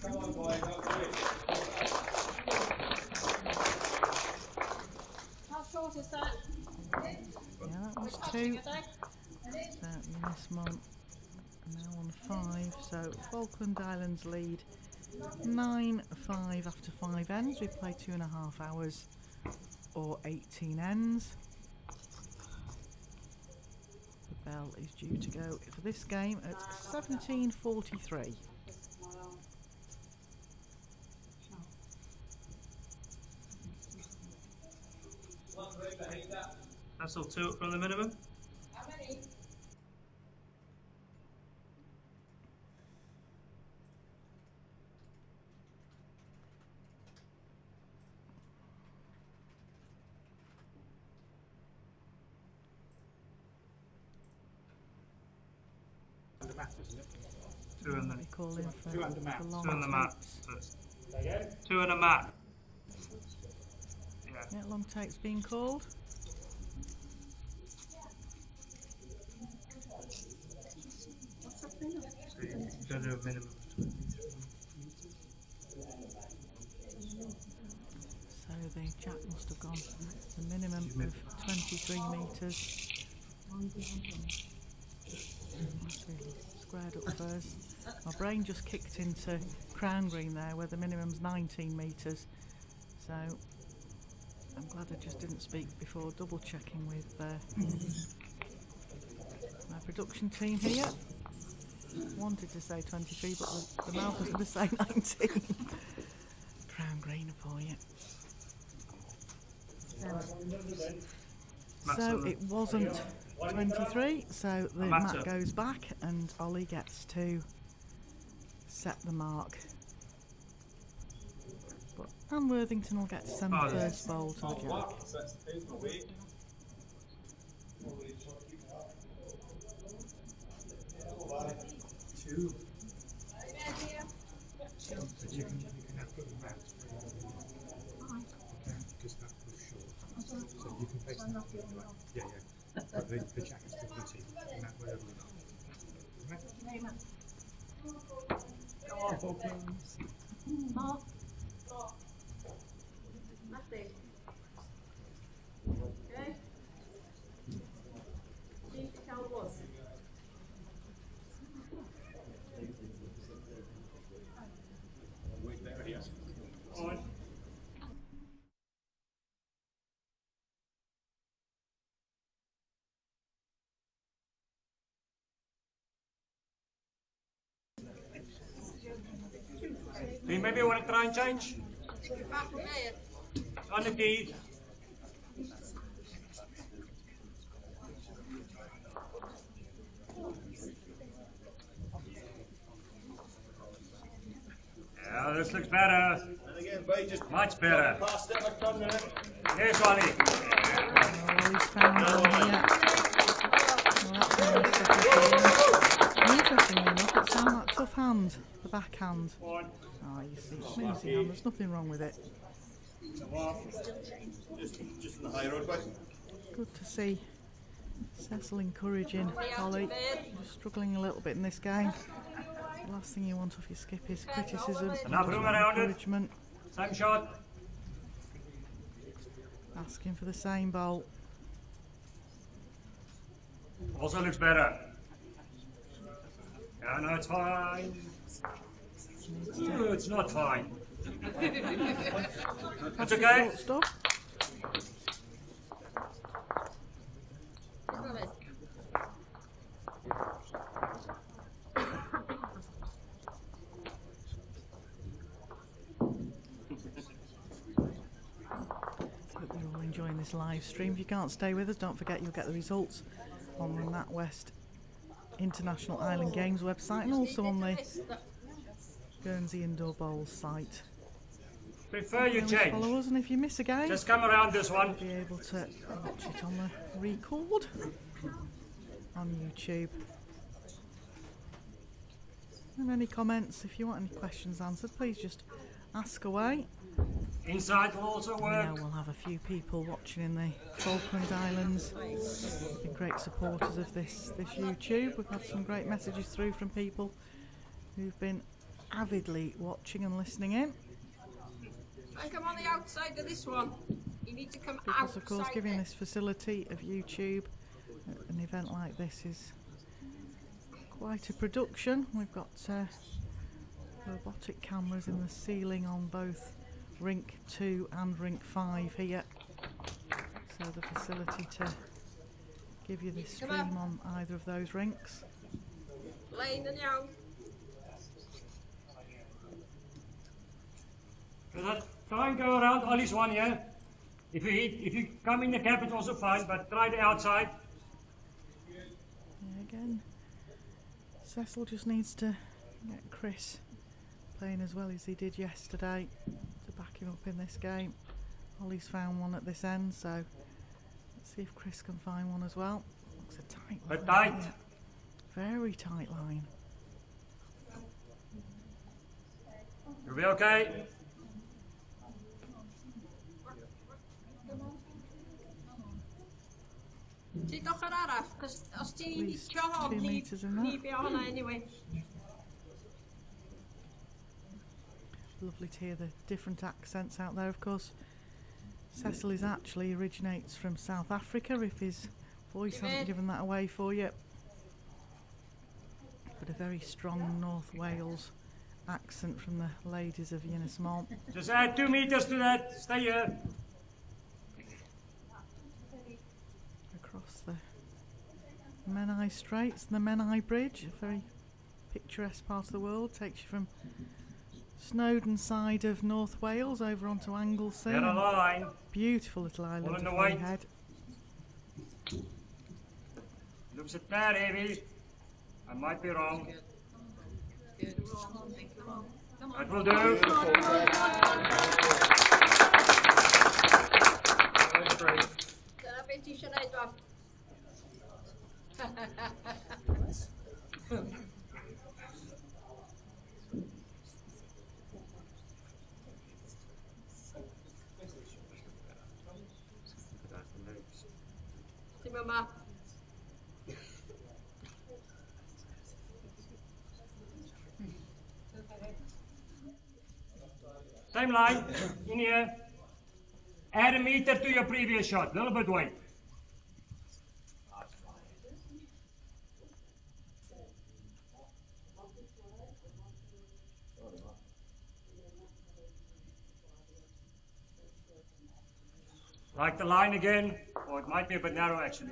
Come on, boys, up to it. How short is that? Yeah, that was Passing 2. a day? So Ynys Mon now on 5. So Falkland Islands lead 9-5 after 5 ends. We play 2.5 hours or 18 ends. The bell is due to go for this game at 17:43. That's all 2 up from the minimum. How many? The mat, isn't it? 2 in What we call in for, Two under mat. for long 2 on the mat. tapes. 2 on the mat. Yeah. Yeah, long tape's being called. So you go to a minimum of 20. So the jack must have gone the minimum of 23 metres. Must be squared up first. My brain just kicked into crown green there where the minimum's 19 metres. So I'm glad I just didn't speak before double checking with my production team here. wanted to say 23, but the mouth was going to say 19. Crown green for you. So it wasn't 23, so the mat goes back and Ollie gets to set the mark. And Worthington will get to send the first bowl to the jack. Two. But you can have put the mat. Okay, because that was short. So you can face that. Yeah, yeah. But the jack is 50. And that whatever we know. Go on, Falklands. Mark. Nothing. Okay. See if you tell what. Wait there, yes. On. Do you maybe want to try and change? Back from here. On the key. Yeah, this looks better. And again, Bay, just Much better. past it, I've done it. Here's Ollie. Oh, he's found one here. Well, that's nice. Interestingly enough, it's on that tough hand, the backhand. One. Oh, you see, it's an easy hand, there's nothing wrong with it. Just in the high road, Bay. Good to see Cecil encouraging Ollie. Just struggling a little bit in this game. The last thing you want off your skip is criticism and Enough room around it. encouragement. Same shot. Asking for the same bowl. Also looks better. Yeah, no, it's fine. Ooh, it's not fine. That's okay. Short stuff. Hope you're all enjoying this live stream. If you can't stay with us, don't forget you'll get the results on the Natwest International Island Games website and also on the Guernsey Indoor Bowls site. Prefer you Always change. follow us, and if you miss a game, Just come around this one. you'll be able to watch it on the record on YouTube. And any comments, if you want any questions answered, please just ask away. Inside will also I know work. we'll have a few people watching in the Falkland Islands. They've been great supporters of this YouTube. We've had some great messages through from people who've been avidly watching and listening in. And come on the outside of this one. You need to come Because outside of course giving it. this facility of YouTube at an event like this is quite a production. We've got robotic cameras in the ceiling on both Rink 2 and Rink 5 here. So the facility to give you this stream on either of those rinks. Lane and Young. Try and go around Ollie's one here. If you come in the cap, it's also fine, but try the outside. Yeah, again, Cecil just needs to get Chris playing as well as he did yesterday to back him up in this game. Ollie's found one at this end, so let's see if Chris can find one as well. Looks a tight line. But tight. Here. Very tight line. You'll be okay. Ti doch yr arall, cos os ti'n least licio hon, 2 metres in ni that. be honna anyway. Lovely to hear the different accents out there, of course. Cecil is actually originates from South Africa, if his voice hasn't given that away for you. But a very strong North Wales accent from the ladies of Ynys Mon. Just add 2 meters to that. Stay here. Across the Menai Straits and the Menai Bridge, a very picturesque part of the world. Takes you from Snowdon side of North Wales over onto Anglesey. Get a line. Beautiful little island Pulling of the weight. Holyhead. Looks a tad heavy. I might be wrong. That will do. Mama. Same line, in here. Add a meter to your previous shot, little bit weight. Like the line again, or it might be a bit narrow actually.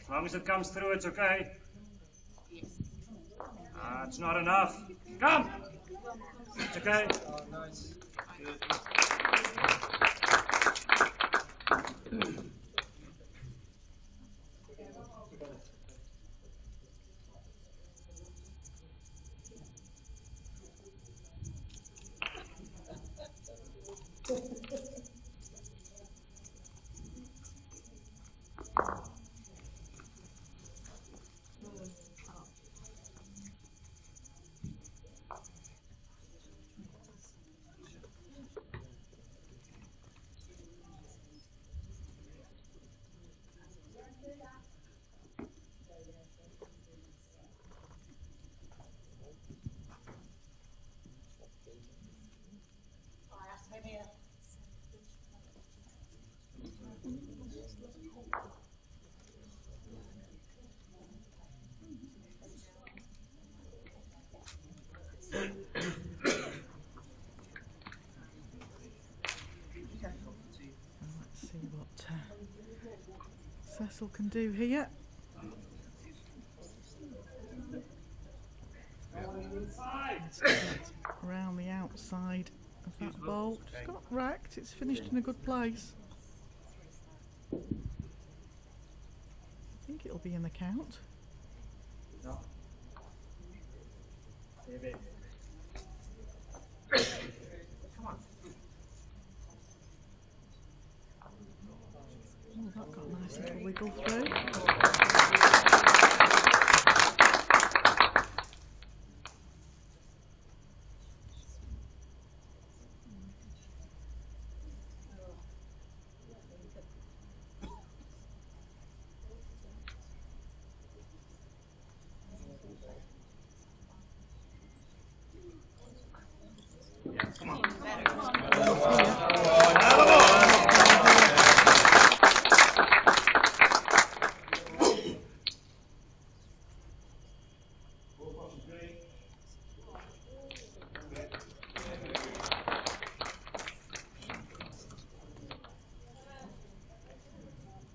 As long as it comes through, it's okay. It's not enough. Come! It's okay. Oh, nice. Let's see what Cecil can do here. Let's get around the outside of that bowl. Just got wrecked. It's finished in a good place. I think it'll be in the count. No. Come on. Oh, that got a nice little wiggle through.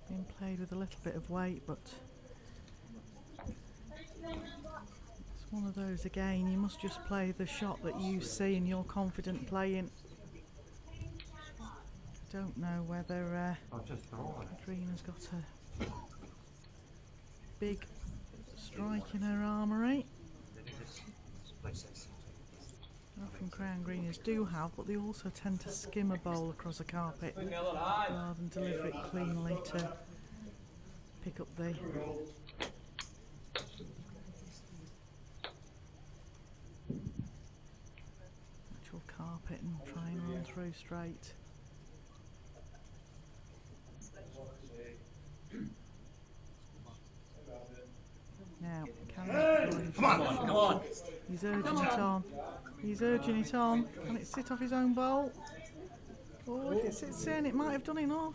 Being played with a little bit of weight, but it's one of those again, you must just play the shot that you see and you're confident playing. I don't know whether Adrina's got a big strike in her armoury. Often crown greeners do have, but they also tend to skim a bowl across a carpet rather than deliver it cleanly to pick up the actual carpet and try and run through straight. Now, Come on. He's urging it on. He's urging it on. Can it sit off his own bowl? Oh, if it sits in, it might have done enough.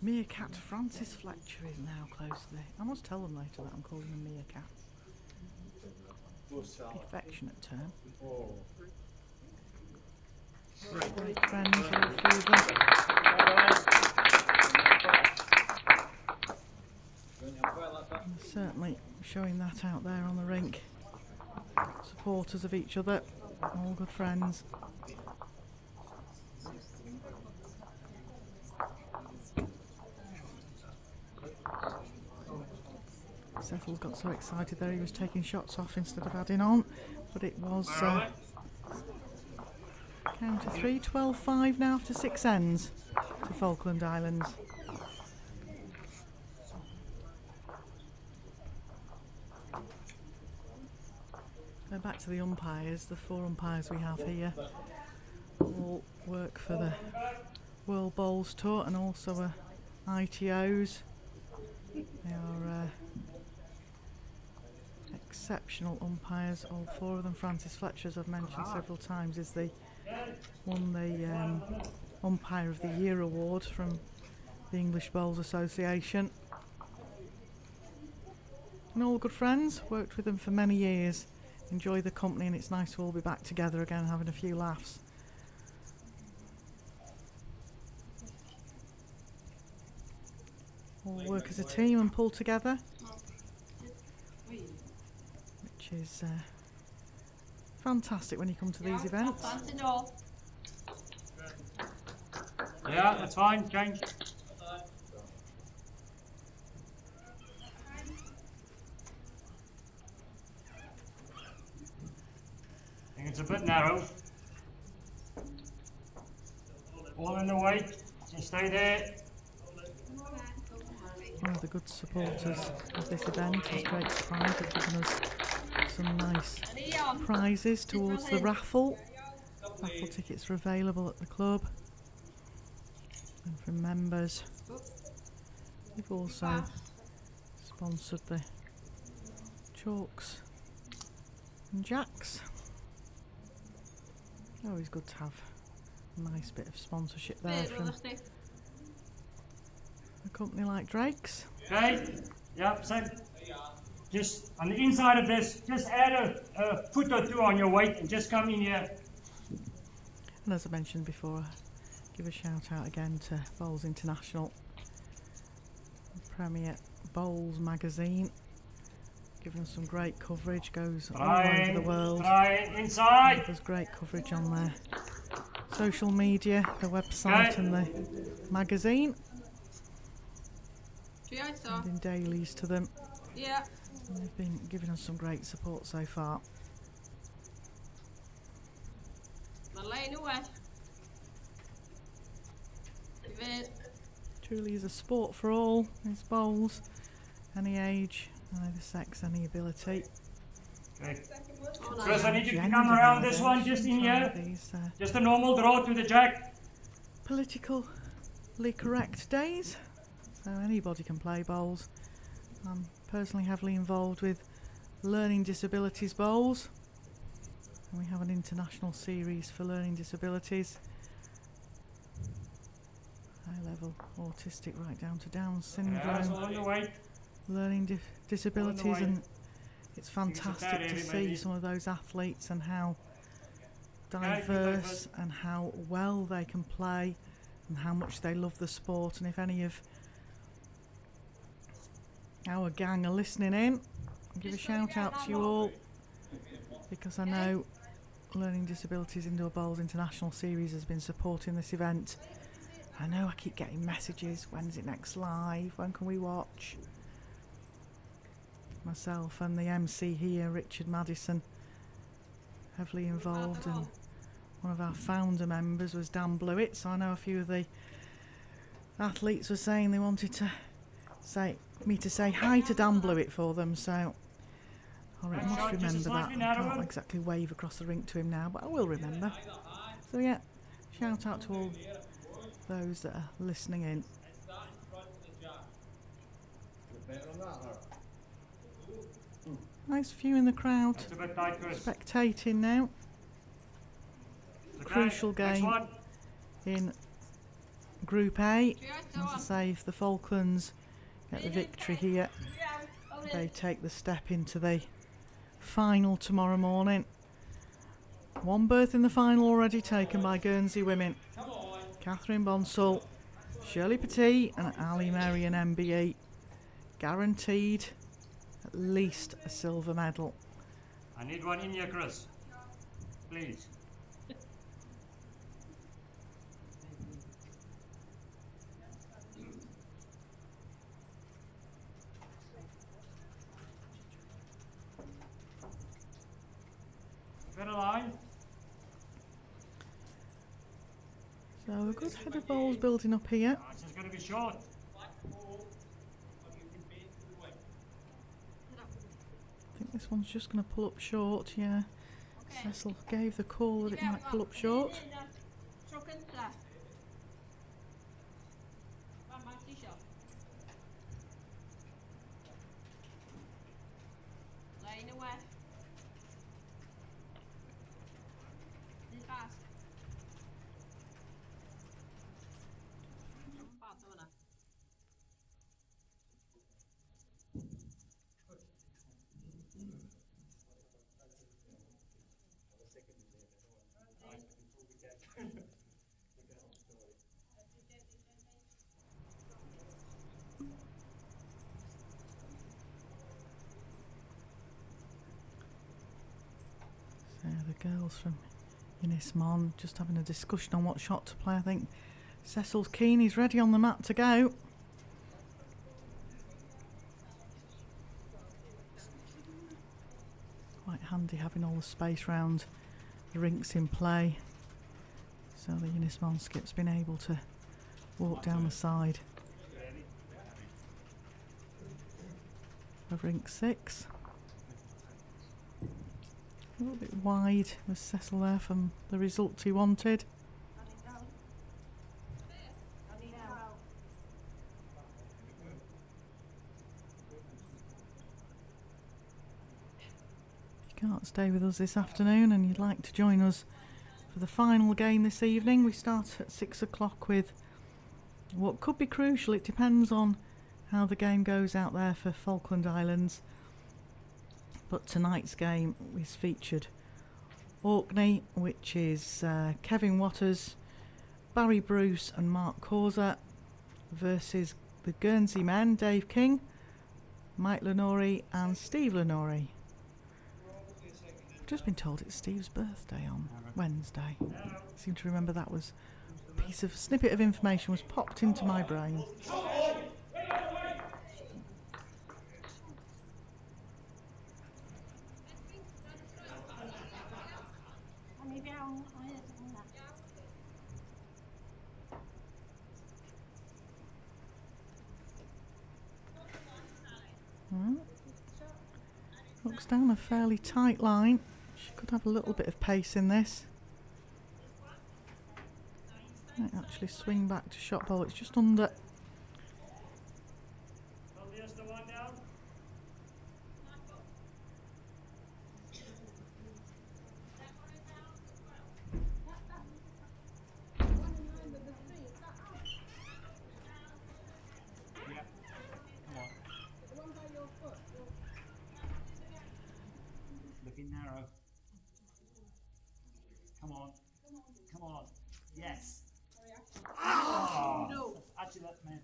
Meerkat Francis Fletcher is now close to the... I must tell them later that I'm calling them meerkats. The affectionate term. Great friends, all three of them. And certainly showing that out there on the rink. Supporters of each other, all good friends. Cecil's got so excited there he was taking shots off instead of adding on, but it was count of 3, 12-5 now after 6 ends to Falkland Islands. Go back to the umpires, the 4 umpires we have here all work for the World Bowls Tour and also ITOs. They are exceptional umpires, all 4 of them. Francis Fletcher, as I've mentioned several times, is won the Umpire of the Year award from the English Bowls Association. And all good friends, worked with them for many years, enjoy the company, and it's nice to all be back together again having a few laughs. All work as a team and pull together, which is fantastic when you come to these events. Yeah, that's fine, change. I think it's a bit narrow. All in the weight, just stay there. One of the good supporters of this event is Great Pride, have given us some nice prizes towards the raffle. Raffle tickets are available at the club. And for members, they've also sponsored the chalks and jacks. Always good to have a nice bit of sponsorship there from a company like Drake's. Okay, yeah, same. Just on the inside of this, just add a foot or 2 on your weight and just come in here. And as I mentioned before, give a shout out again to Bowls International, Premier Bowls magazine, giving us some great coverage, goes all over the world. Inside. There's great coverage on their social media, the website and the magazine. And in dailies to them. Yeah. And they've been giving us some great support so far. Truly is a sport for all. It's bowls, any age, either sex, any ability. Okay. Chris, I need you to come around this one, just in here. Just a normal draw to the jack. Politically correct days, so anybody can play bowls. I'm personally heavily involved with learning disabilities bowls, and we have an international series for learning disabilities. High level autistic right down to Down syndrome, learning disabilities, and it's fantastic to see some of those athletes and how diverse and how well they can play and how much they love the sport. And if any of our gang are listening in, I'll give a shout out to you all, because I know Learning Disabilities Indoor Bowls International Series has been supporting this event. I know I keep getting messages, when's it next live, when can we watch? Myself and the MC here, Richard Madison, heavily involved, and one of our founder members was Dan Blewett, so I know a few of the athletes were saying they wanted to say hi to Dan Blewett for them, so I must remember that. I can't exactly wave across the rink to him now, but I will remember. So yeah, shout out to all those that are listening in. Nice few in the crowd spectating now. Crucial game in Group A. As I say, if the Falklands get the victory here, they take the step into the final tomorrow morning. One berth in the final already taken by Guernsey women. Catherine Bonsall, Shirley Petit and Ali Mary and MBE. Guaranteed at least a silver medal. I need one in here, Chris. Please. Got a line? So a good head of bowls building up here. Oh, this is going to be short. I think this one's just going to pull up short, yeah. Cecil gave the call that it might pull up short. So the girls from Ynys Mon just having a discussion on what shot to play. I think Cecil's keen, he's ready on the mat to go. Quite handy having all the space round the rinks in play. So the Ynys Mon skip's been able to walk down the side of rink 6. A little bit wide was Cecil there from the result he wanted. If you can't stay with us this afternoon and you'd like to join us for the final game this evening, we start at 6 o'clock with what could be crucial. It depends on how the game goes out there for Falkland Islands. But tonight's game is featured Orkney, which is Kevin Waters, Barry Bruce and Mark Causer, versus the Guernsey men, Dave King, Mike Lenore and Steve Lenore. I've just been told it's Steve's birthday on Wednesday. I seem to remember that was a piece of snippet of information was popped into my brain. Looks down a fairly tight line. She could have a little bit of pace in this. Might actually swing back to shot ball. It's just under. Looking narrow. Come on. Come on. Yes. Oh! No. Actually, that meant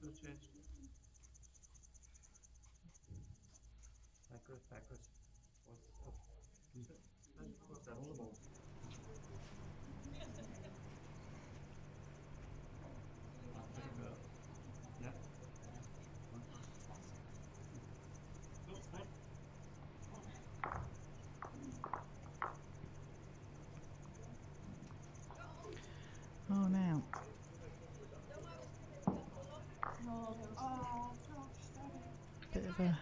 just backwards, backwards. What's that all about? Yeah. Oh, now. Bit of a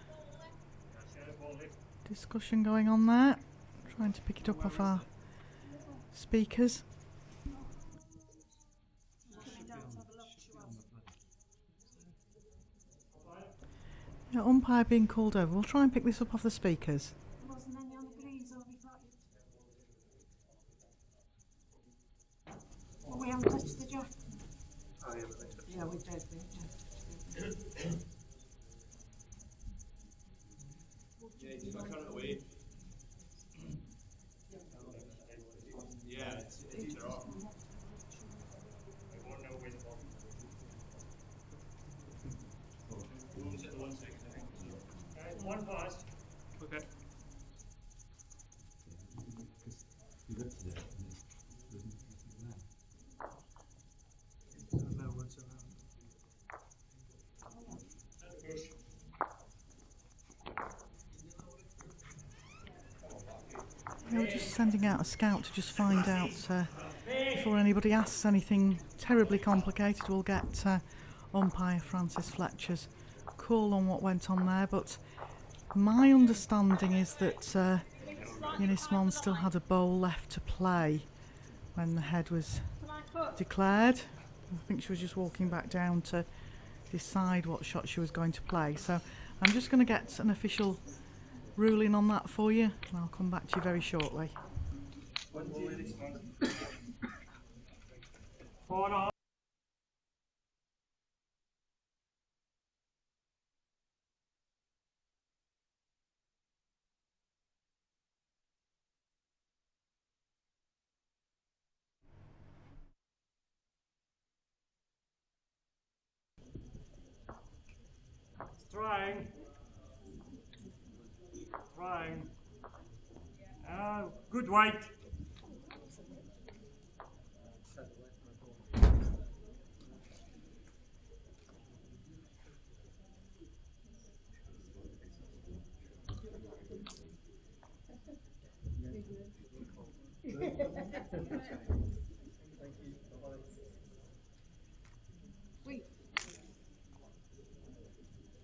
discussion going on there. Trying to pick it up off our speakers. Yeah, umpire being called over. We'll try and pick this up off the speakers. We haven't touched the jack. Oh, yeah, Yeah, we did. yeah, just got to cut it away. fast. Okay. They were just sending out a scout to just find out before anybody asks anything terribly complicated. We'll get umpire Francis Fletcher's call on what went on there, but my understanding is that Ynys Mon still had a bowl left to play when the head was declared. I think she was just walking back down to decide what shot she was going to play. So I'm just going to get an official ruling on that for you, and I'll come back to you very shortly. Trying. Good weight.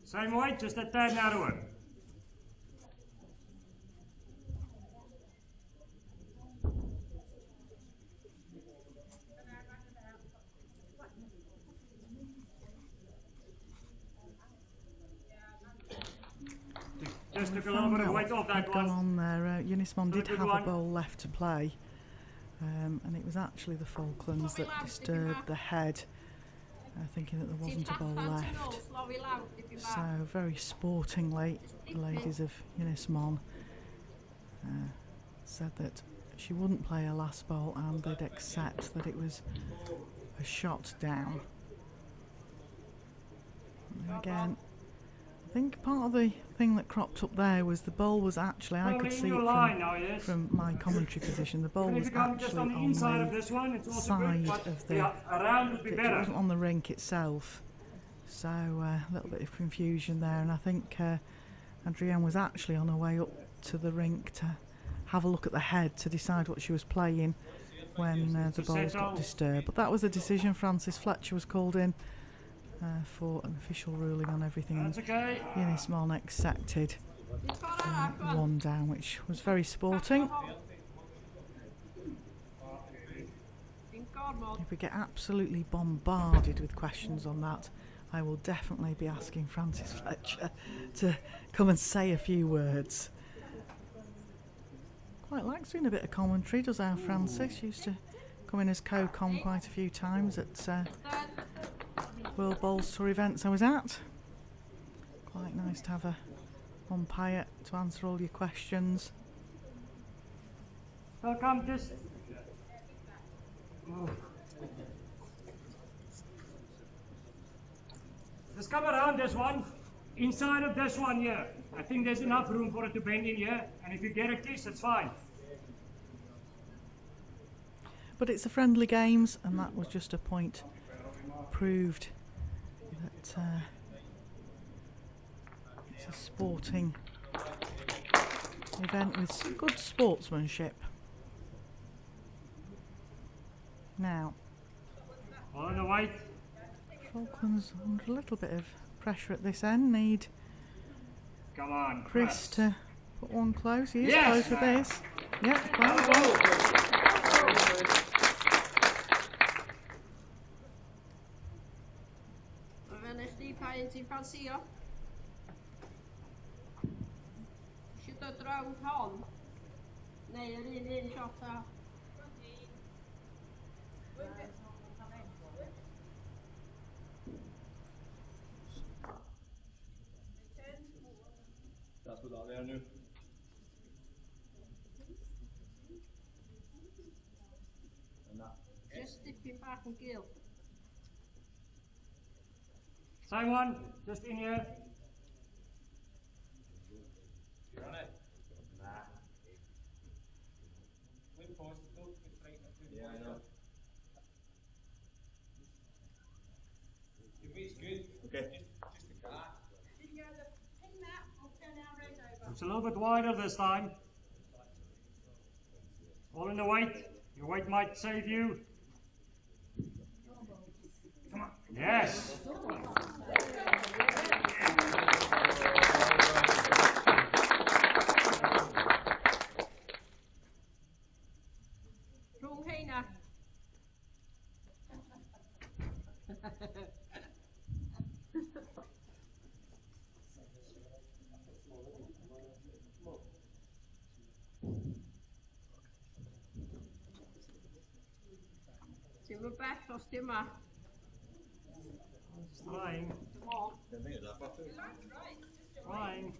Same weight, just a tad narrower. Just took a little bit of weight off that gone one. on there. Ynys Mon did Good have one. a bowl left to play, and it was actually the Falklands that disturbed the head, thinking that there wasn't a bowl left. So very sportingly, the ladies of Ynys Mon said that she wouldn't play her last bowl and they'd accept that it was a shot down. And again, I think part of the thing that cropped up there was the bowl was actually, I could see it from my commentary position, the bowl was actually on the side of the pitch. It wasn't on the rink itself. So a little bit of confusion there, and I think Adrienne was actually on her way up to the rink to have a look at the head to decide what she was playing when the bowls got disturbed. But that was the decision. Francis Fletcher was called in for an official ruling on everything. Okay. Ynys Mon accepted one down, which was very sporting. If we get absolutely bombarded with questions on that, I will definitely be asking Francis Fletcher to come and say a few words. Quite likes doing a bit of commentary, does our Francis? Used to come in as co-com quite a few times at World Bowls Tour events I was at. Quite nice to have a umpire to answer all your questions. So come just. Just come around this one, inside of this one here. I think there's enough room for it to bend in here, and if you get a kiss, it's fine. But it's a friendly games, and that was just a point proved that it's a sporting event with good sportsmanship. Now, On the weight. Falklands under a little bit of pressure at this end. Need Come on, Chris to put one close. He is Yes. close with this. Yep, well. Should have thrown home. Nej, det är en shot där. That's what that there nu. And that. Just dip your back and gill. Same one, just in here. post, don't get frightened of two Yeah, I know. Your weight's good. Okay. Just a car. Did you either pin that or turn our red over? It's a little bit wider this time. All in the weight. Your weight might save you. Come on. Yes. Wrong Hina. Ti'n mynd bell os di yma. Flying. Didn't think of that, but Flying.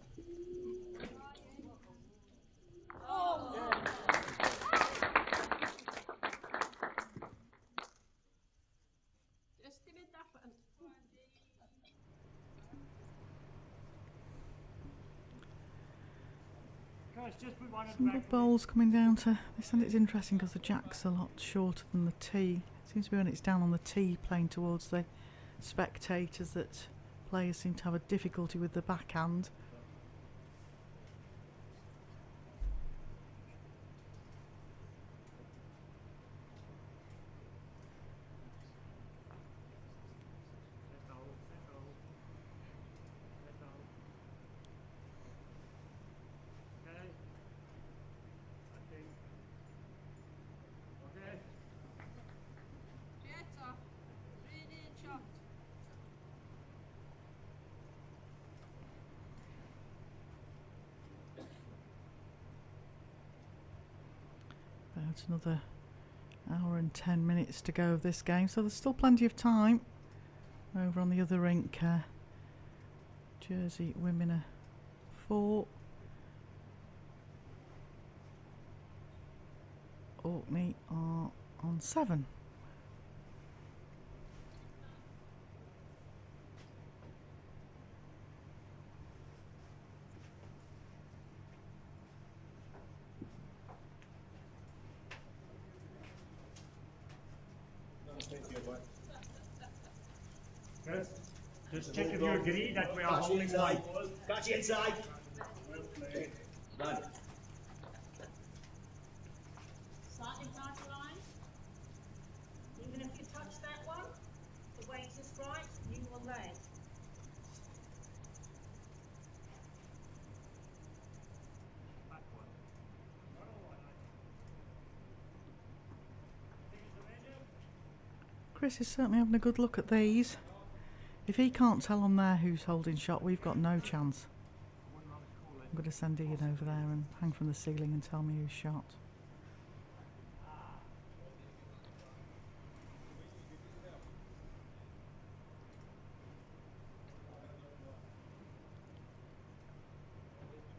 Just di mynd allan. Guys, just put one at the Some back. good bowls coming down to this, and it's interesting because the jack's a lot shorter than the tee. It seems to be when it's down on the tee playing towards the spectators that players seem to have a difficulty with the backhand. Jets off. 3 shot. About another hour and 10 minutes to go of this game, so there's still plenty of time. Over on the other rink, Jersey women are 4, Orkney are on 7. Good. Just check if you agree that we are holding one. Catch it inside. Done. Slightly past the line. Even if you touch that one, the weight is right, you will lay. Chris is certainly having a good look at these. If he can't tell on there who's holding shot, we've got no chance. I'm going to send Ian over there and hang from the ceiling and tell me who's shot.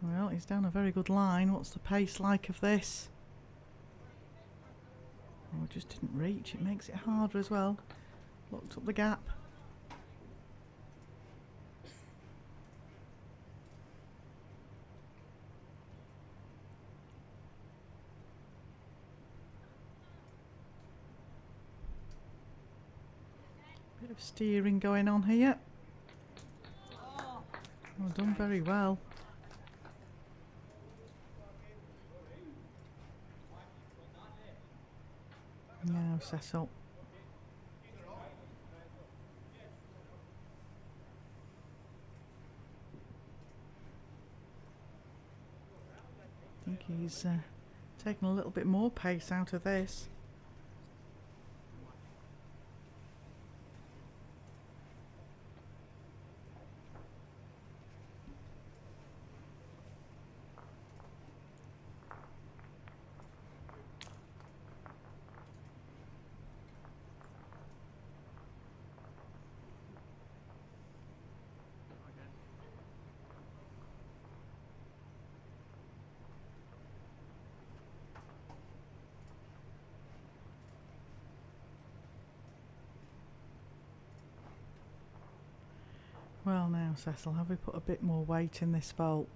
Well, he's down a very good line. What's the pace like of this? Oh, it just didn't reach. It makes it harder as well. Locked up the gap. Bit of steering going on here. Oh, done very well. Now Cecil. I think he's taken a little bit more pace out of this. Well now, Cecil, have we put a bit more weight in this bolt?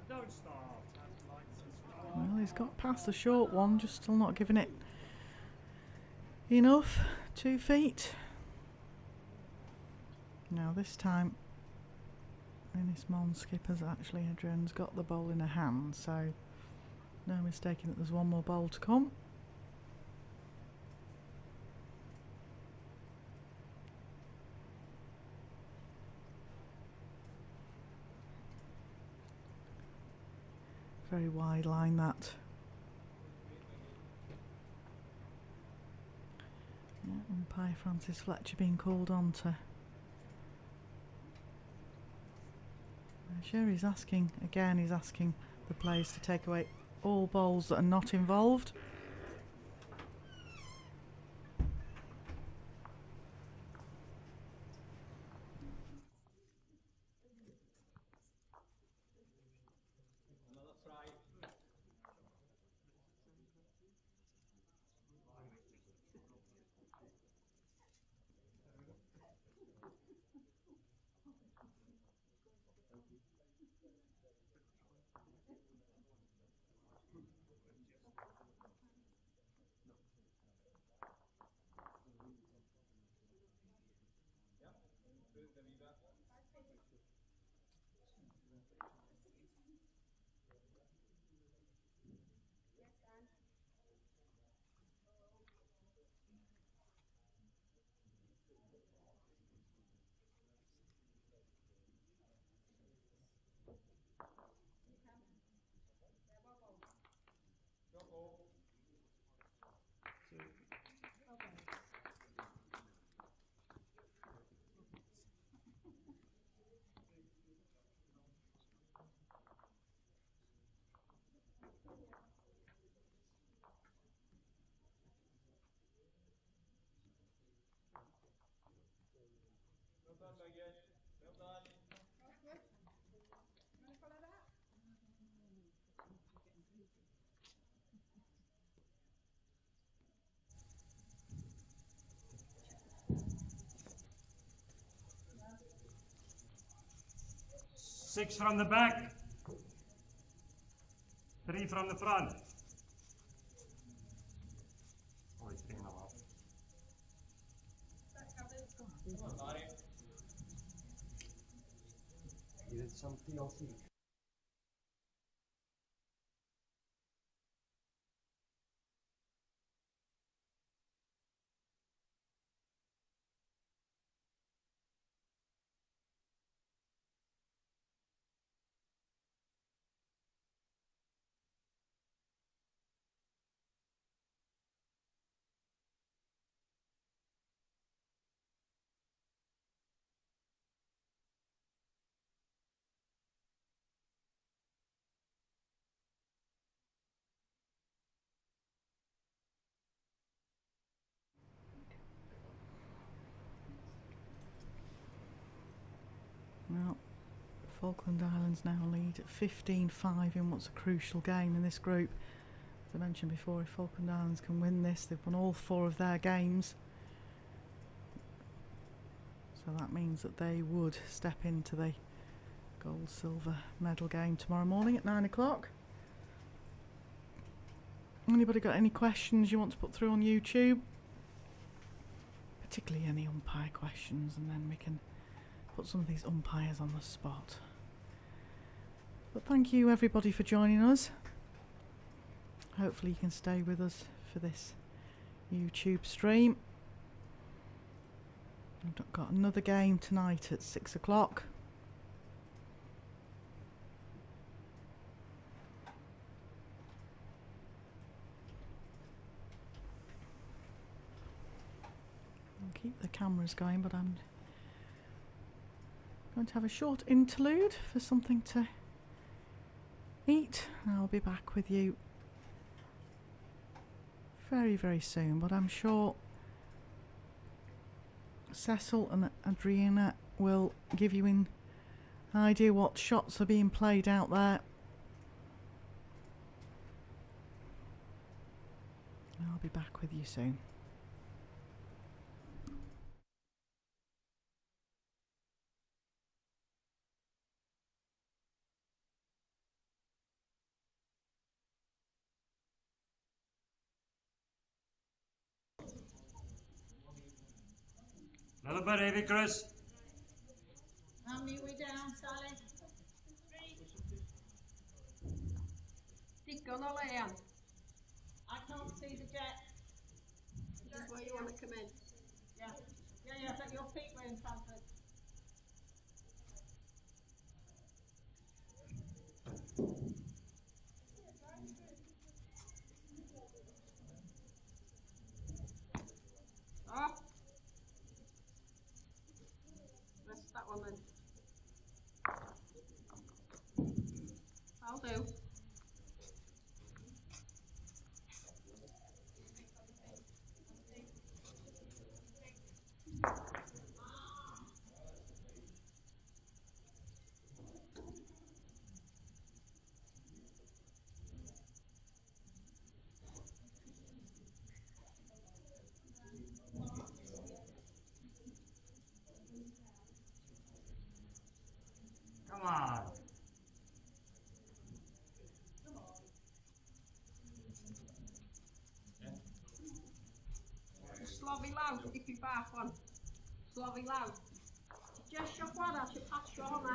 Don't start. That's like he's got past the short one, just still not giving it enough. 2 feet. Now this time Ynys Mon skipper's actually Adrian's got the bowl in her hand, so no mistaking that there's one more bowl to come. Very wide line that. Yeah, umpire Francis Fletcher being called on to. Sure, he's asking again. He's asking the players to take away all bowls that are not involved. Six from the back, 3 from the front. You did some TLC. Well, Falkland Islands now lead at 15-5 in what's a crucial game in this group. As I mentioned before, if Falkland Islands can win this, they've won all 4 of their games. So that means that they would step into the gold-silver medal game tomorrow morning at 9 o'clock. Anybody got any questions you want to put through on YouTube? Particularly any umpire questions, and then we can put some of these umpires on the spot. But thank you everybody for joining us. Hopefully you can stay with us for this YouTube stream. We've got another game tonight at 6 o'clock. I'll keep the cameras going, but I'm going to have a short interlude for something to eat. I'll be back with you very, very soon, but I'm sure Cecil and Adriana will give you an idea what shots are being played out there. I'll be back with you soon. A little bit heavy, Chris. How many are we down, Sally? Digon o leia. I can't see the jet. This is where you want to come in. Yeah. Yeah, but your feet were in front of it. Oh. Rest that one then. I'll do. Come on. Slofi lawr, dipyn bach wan. Slofi lawr. Just siop wara, siop pasio hwnna.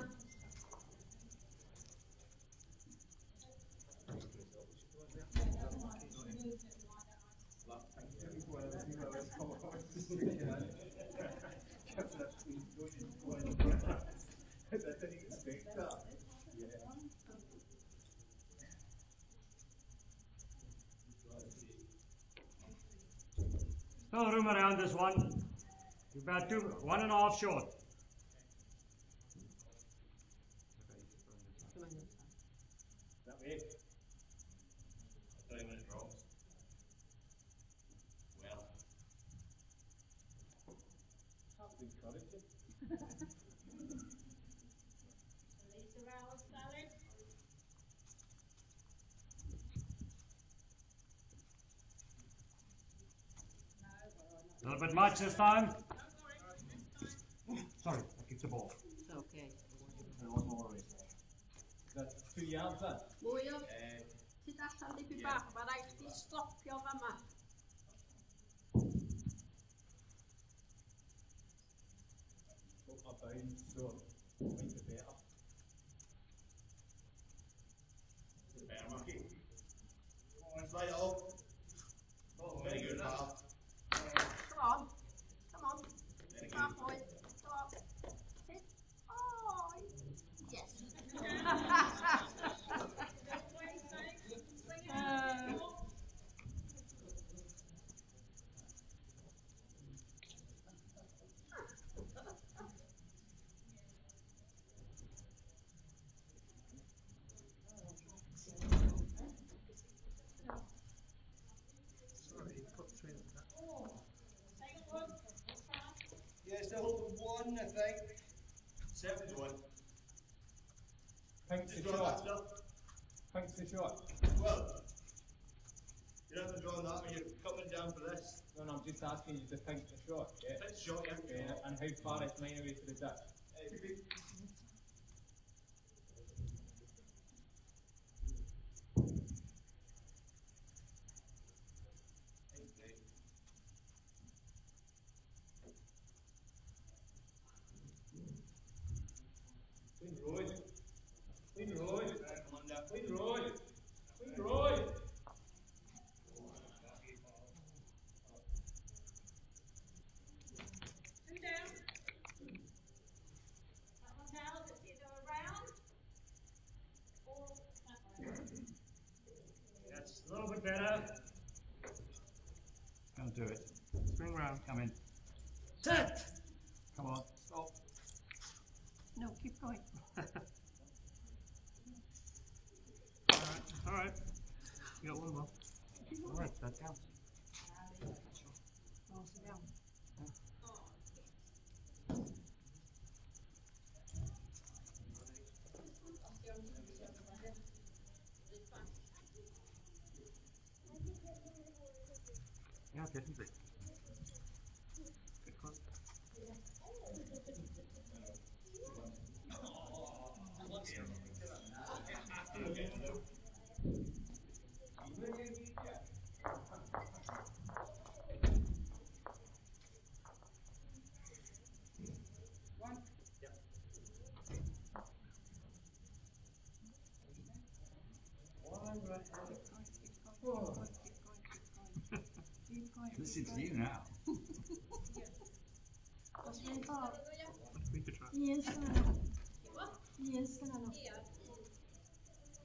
Still room around this one. You're about 1.5 short. That way. 30-minute drops. Well. That's encouraging. Release the hours, Sally. A little bit much this time. Don't worry, Sorry, I kicked the ball. It's okay. One more race. That's 2 yards then? Mwy o. Ti allan dipyn bach, mae rhaid chdi stopio fama. Up my bound, so might be better. Better, Marky. Come on, slide it up. Oh, very good, pal. Come on. Come on. Halfway. Come on. Hit. Oh, yes. Yeah, still holding one, I think. 71. Pink's the shot. Pink's the shot. Well, you don't have to draw on that when you're coming down for this. No, I'm just asking you to pink the shot. Yeah. It's short, yeah. Yeah, and how far is mine away to the ditch? Clean road. Clean road. Come on down. Clean road. Clean road. two down. That one now, is either around or that way. That's a little bit better. Gonna do it. Swing round, come in. Set! Come on, stop. No, keep going. Alright. You got one more. Alright, that counts. Oh, sit down. Yeah, definitely. Good call. Listen to you now. That's really hard. We could try. Yes, yes,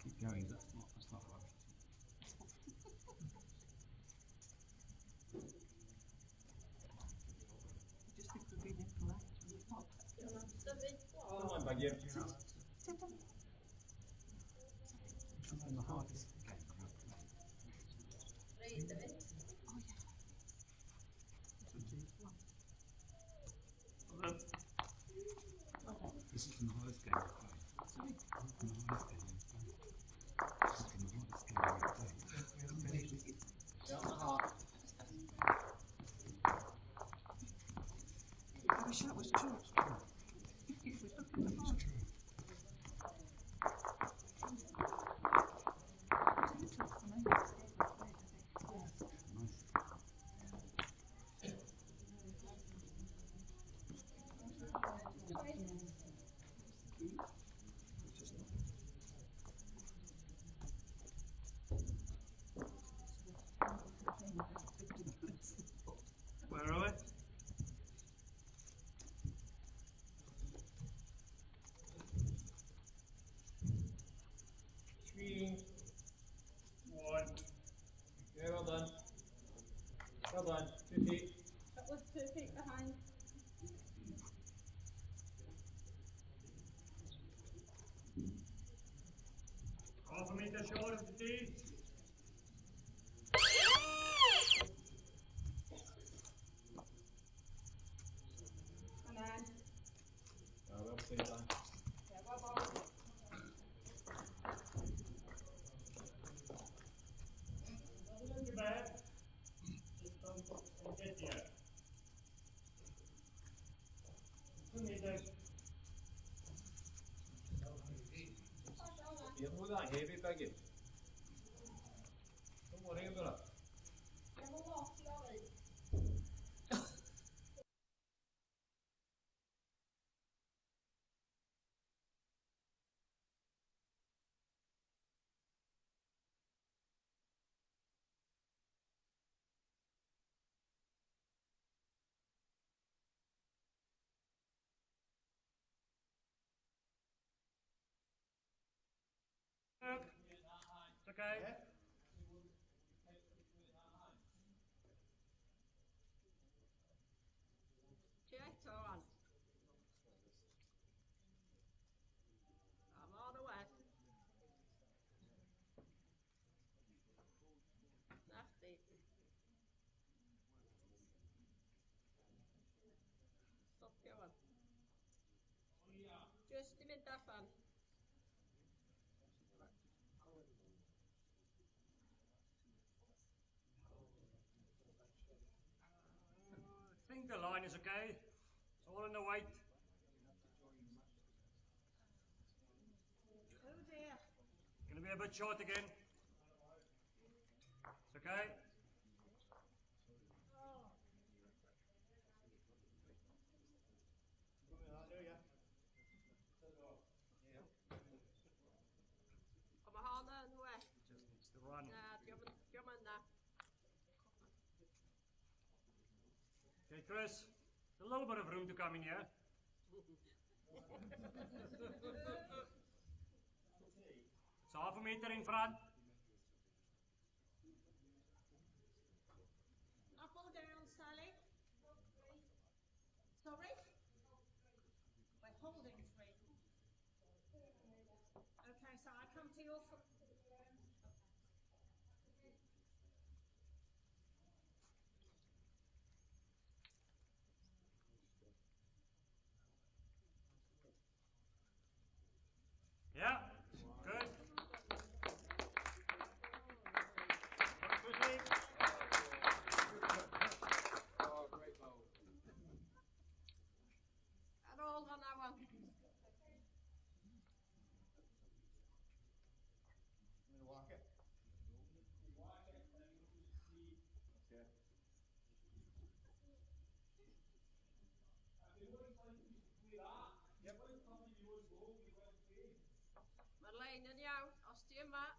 Keep going, that's not hard. just think we're being impolite. Come on, bug you. Trying the hardest game I've played. This is the hardest game I've played. Sorry? This is the hardest game I've played. This is the hardest game I've played. I wish that was true. If we look at the heart. Where are we? Three, one. Yeah, well done. Well done. 2 feet. That was 2 feet behind. Half a metre short of the tee. Come on. Oh, well played, Dan. Yeah, well done. Look back. Just come and get here. 2 metres. You're not that heavy, Biggie. Don't worry about it. Look. It's okay. Yeah? Jet on. I'm on the way. Nasty. Stop going. Just a minute, that one. I think the line is okay. It's all in the weight. Oh dear. Gonna be a bit short again. It's okay. Kom maar handen weg. Just needs to run. Ja, jammer na. Okay, Chris. There's a little bit of room to come in here. It's half a metre in front. Up or down, Sally? Sorry? We're holding 3. Okay, so I come to your foot. Yeah, good. Quickly. Oh, great ball. En all van that one. I'm gonna walk it. Okay. Marleen en jou, als die maar.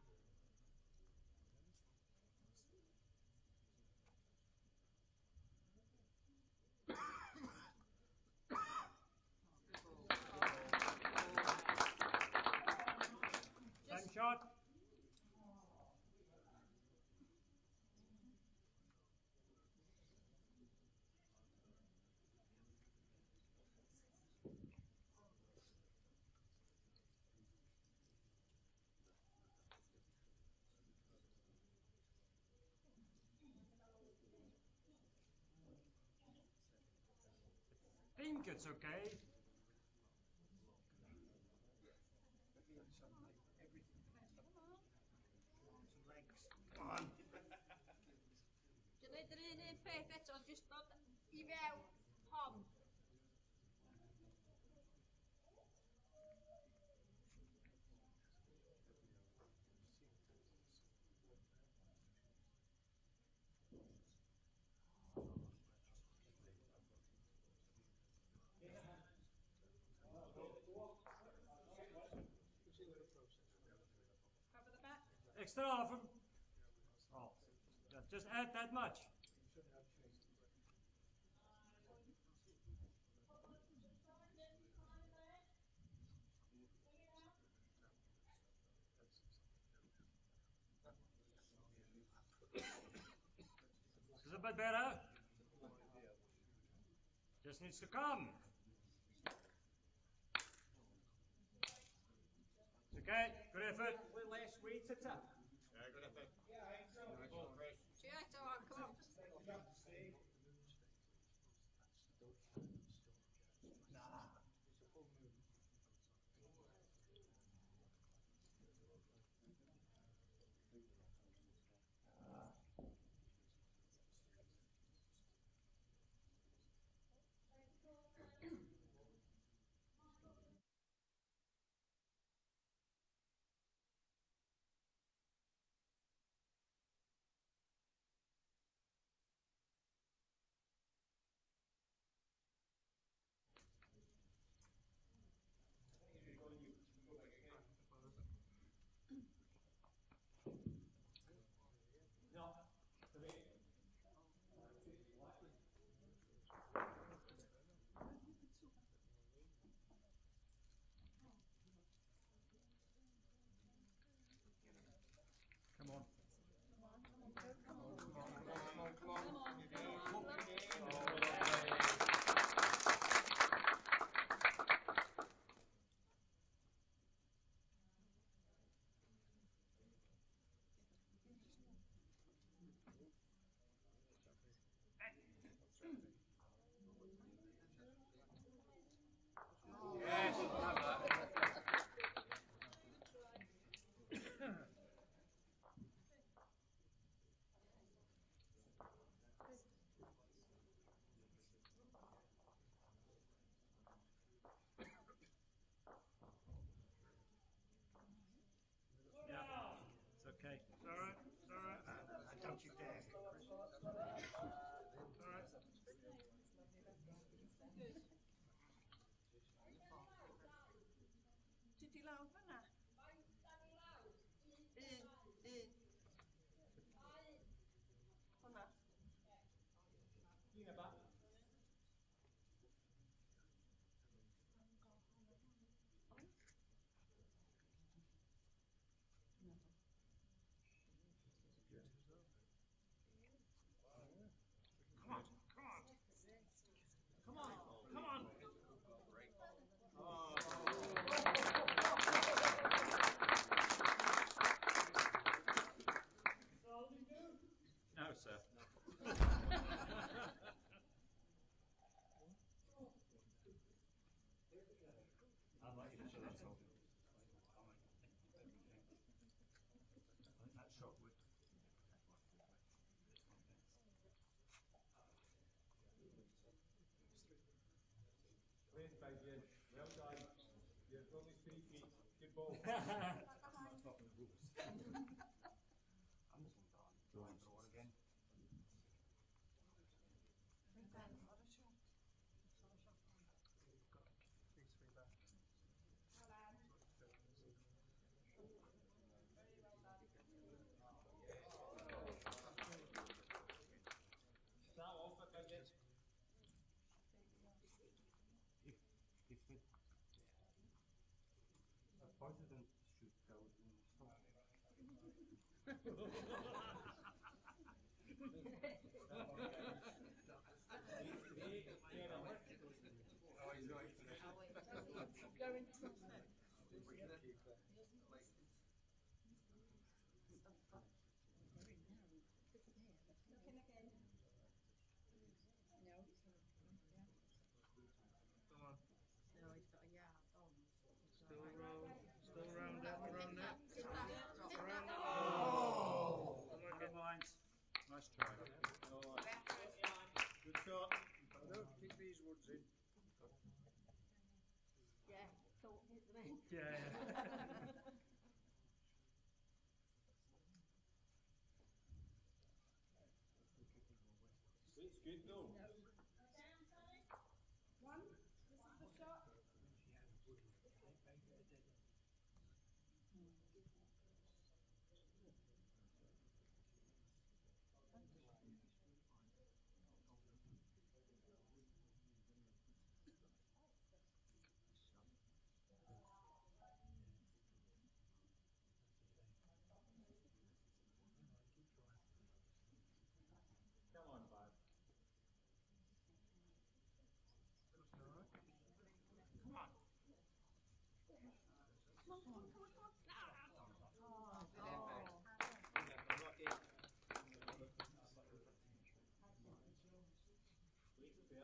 think it's okay. Come on. Dwi'n neud yr un peth eto, jyst dod I fewn hon. Cover the back. Extra often. Oh, yeah, just add that much. This is a bit better. Just needs to come. It's okay, good effort. Little less weight at it. Yeah, good effort. See eto hon, come on. Come on. Yeah, it's okay. It's all right. It's all right. Don't you dare. It's all right. Did you lawr fyna? Un. Hwna. Come on. Come on. Come on. Come on. No, sir. I'd like you to show that all. I think that shot would. Great, Fabian. Well done. You're only 3 feet. Good ball. I'm not talking the rules. I'm just going to draw again. That off it, Fabian. If it, both of them should go in the stop. Oh, he's right. Going to the Looking again. No, it's not. Yeah. Yeah. It's good though. One, this is the shot. Come on, bud.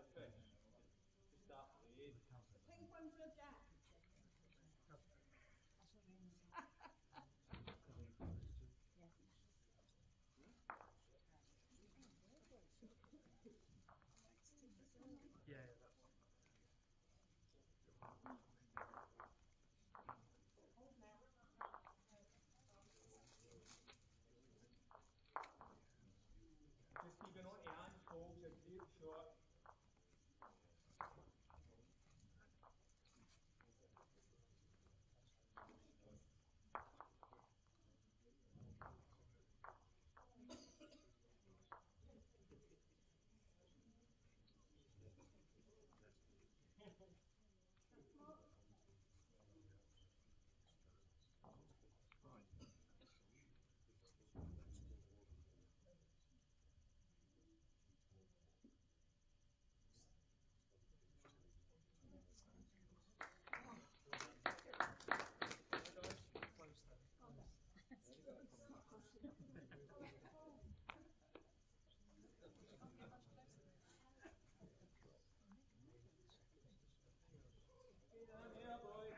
Perfect. Just that lead. Pink one for Jack. Yeah. Just keeping on the hands, folks. A great shot. Yeah, boy.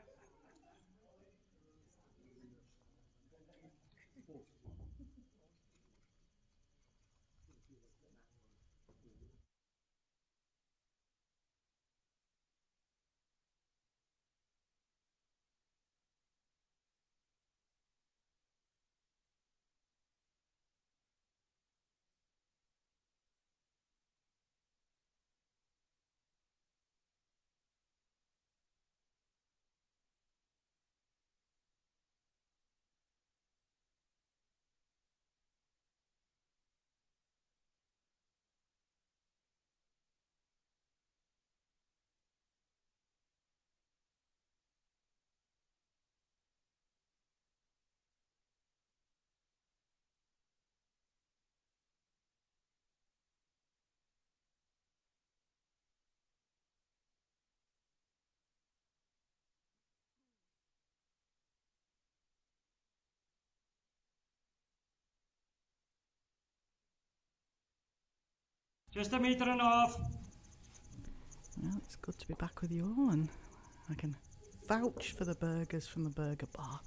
Just a metre and a half. Well, it's good to be back with you all, and I can vouch for the burgers from the burger bar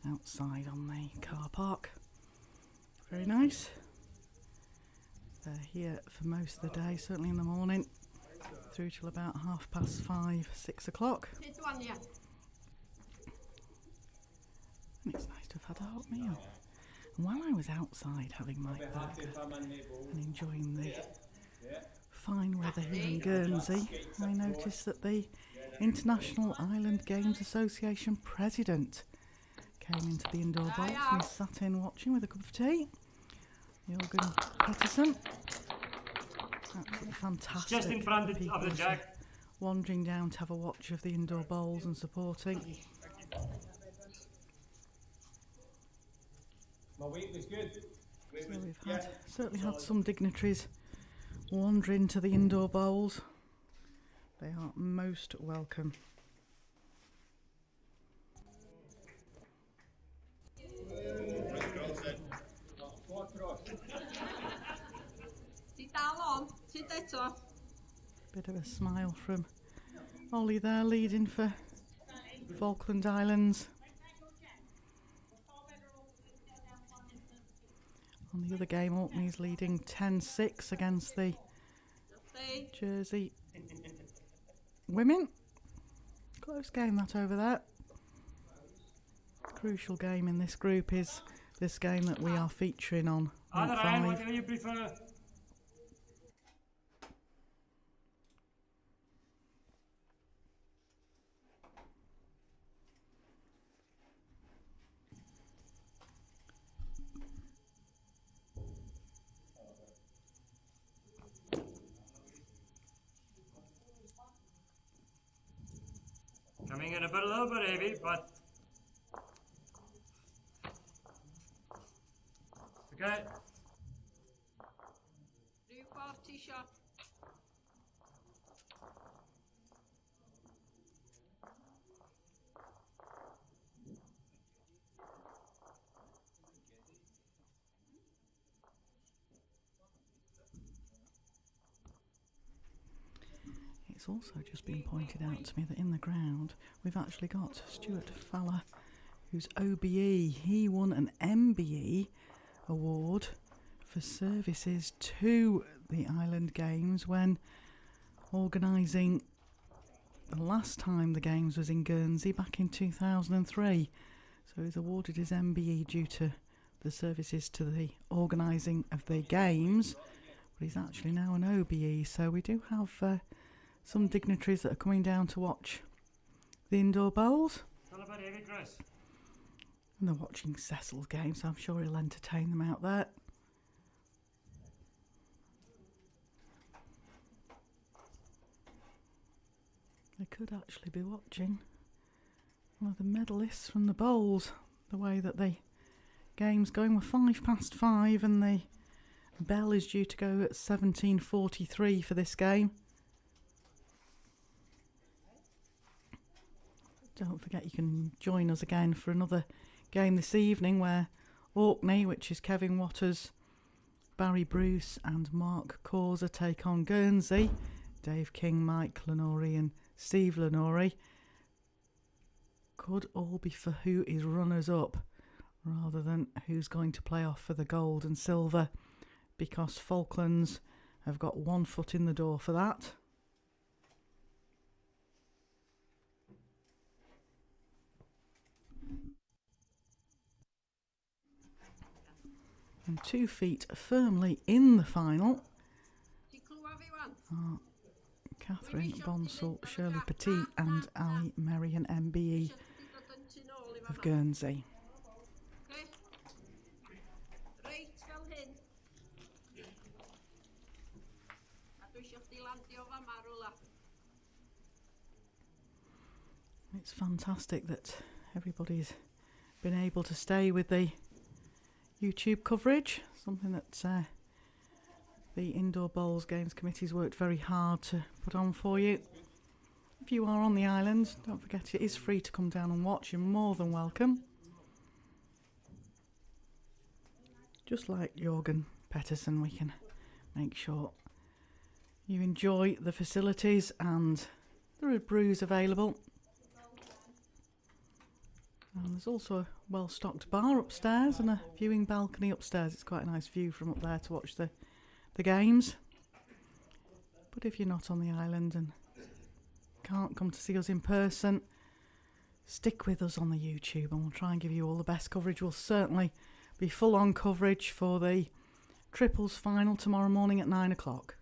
outside on the car park. Very nice. They're here for most of the day, certainly in the morning, through till about 5:30, 6 o'clock. This one, yeah. And it's nice to have had a hot meal. And while I was outside having my burger and enjoying the fine weather here in Guernsey, I noticed that the International Island Games Association president came into the indoor box and he sat in watching with a cup of tea. Jürgen Peterson. Absolutely fantastic. Just in front of the jack. Wandering down to have a watch of the indoor bowls and supporting. My weight was good. So we've certainly had some dignitaries wandering to the indoor bowls. They are most welcome. Ti dal on, ti eto. Bit of a smile from Ollie there, leading for Falkland Islands. On the other game, Orkney's leading 10-6 against the Jersey women. Close game that over there. crucial game in this group is this game that we are featuring on Either Route end, 5. whatever you prefer. Coming in a little bit heavy, but okay. Do 40 shot. It's also just been pointed out to me that in the ground we've actually got Stuart Fowler, who's OBE. He won an MBE award for services to the Island Games when organising the last time the Games was in Guernsey back in 2003. So he's awarded his MBE due to the services to the organising of the Games, but he's actually now an OBE. So we do have some dignitaries that are coming down to watch the indoor bowls. Still a bit heavy, Chris. And they're watching Cecil's game, so I'm sure he'll entertain them out there. They could actually be watching one of the medalists from the bowls. The way that the game's going, we're 5:05 and the bell is due to go at 17:43 for this game. Don't forget you can join us again for another game this evening where Orkney, which is Kevin Waters, Barry Bruce and Mark Causer, take on Guernsey. Dave King, Mike Lenori and Steve Lenori. Could all be for who is runners-up rather than who's going to play off for the gold and silver, because Falklands have got one foot in the door for that. And 2 feet firmly in the final are Catherine Bonsall, Shirley Petit and Ali Marion MBE of Guernsey. It's fantastic that everybody's been able to stay with the YouTube coverage, something that the Indoor Bowls Games Committee's worked very hard to put on for you. If you are on the island, don't forget it is free to come down and watch. You're more than welcome. Just like Jorgen Pettersson, we can make sure you enjoy the facilities, and there are brews available. And there's also a well-stocked bar upstairs and a viewing balcony upstairs. It's quite a nice view from up there to watch the games. But if you're not on the island and can't come to see us in person, stick with us on the YouTube and we'll try and give you all the best coverage. We'll certainly be full-on coverage for the triples final tomorrow morning at 9 o'clock.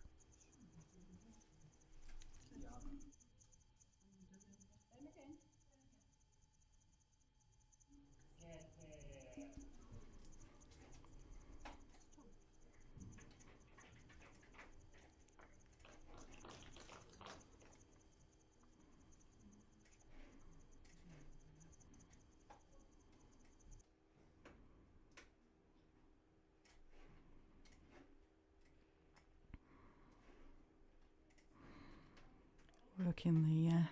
Working the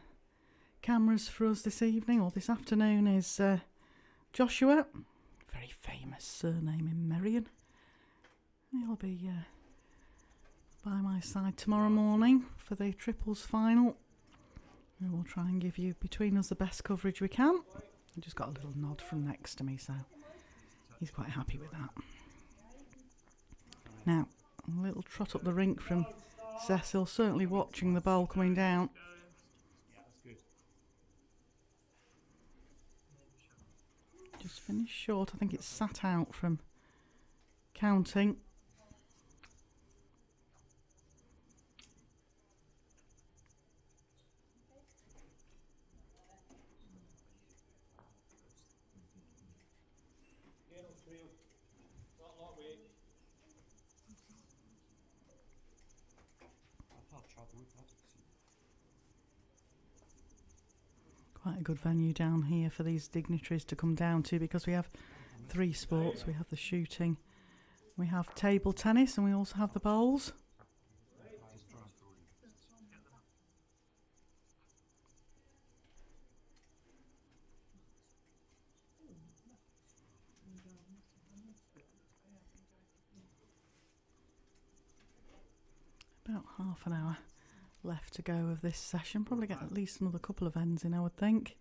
cameras for us this evening or this afternoon is Joshua, very famous surname in Merion. He'll be by my side tomorrow morning for the triples final. We will try and give you, between us, the best coverage we can. I just got a little nod from next to me, so he's quite happy with that. Now, a little trot up the rink from Cecil, certainly watching the bowl coming down. Just finished short. I think it's sat out from counting. Quite a good venue down here for these dignitaries to come down to, because we have 3 sports. We have the shooting, we have table tennis, and we also have the bowls. About half an hour left to go of this session. Probably get at least another couple of ends in, I would think.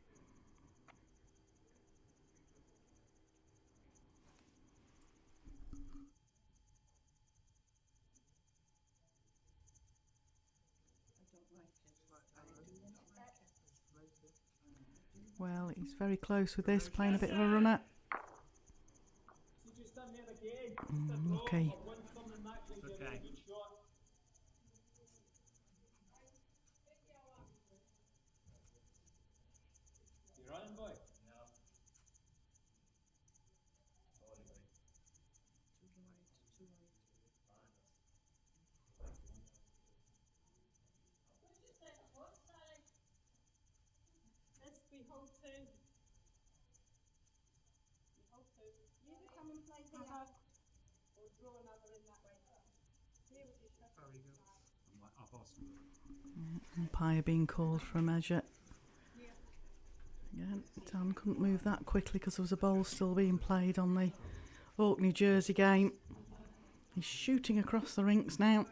Well, he's very close with this, playing a bit of a runner. Okay. Umpire being called for a measure. Again, Dan couldn't move that quickly because there was a bowl still being played on the Orkney Jersey game. He's shooting across the rinks now.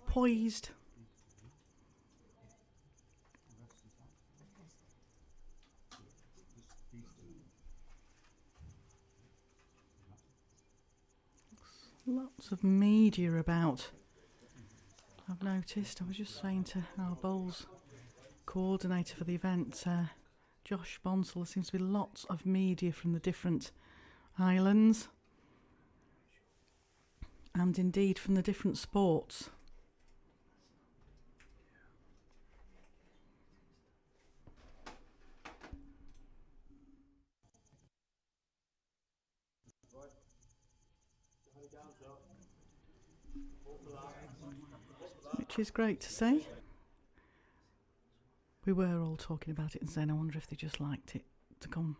Poised. Lots of media about, I've noticed. I was just saying to our bowls coordinator for the event, Josh Bonsall, there seems to be lots of media from the different islands and indeed from the different sports. Which is great to see. We were all talking about it and saying, I wonder if they just liked it to come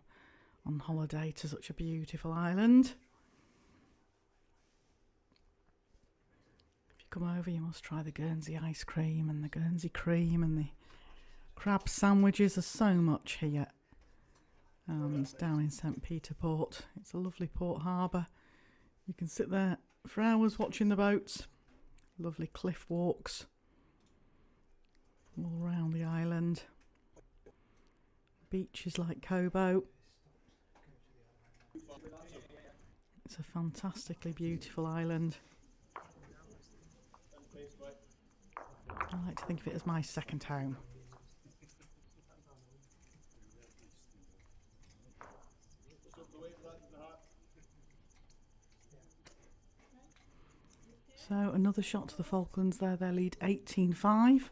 on holiday to such a beautiful island. If you come over, you must try the Guernsey ice cream and the Guernsey cream and the crab sandwiches. There's so much here. And down in St. Peter Port, it's a lovely port harbour. You can sit there for hours watching the boats. Lovely cliff walks all around the island. Beaches like Cobo. It's a fantastically beautiful island. I like to think of it as my second home. So another shot to the Falklands there. They lead 18-5.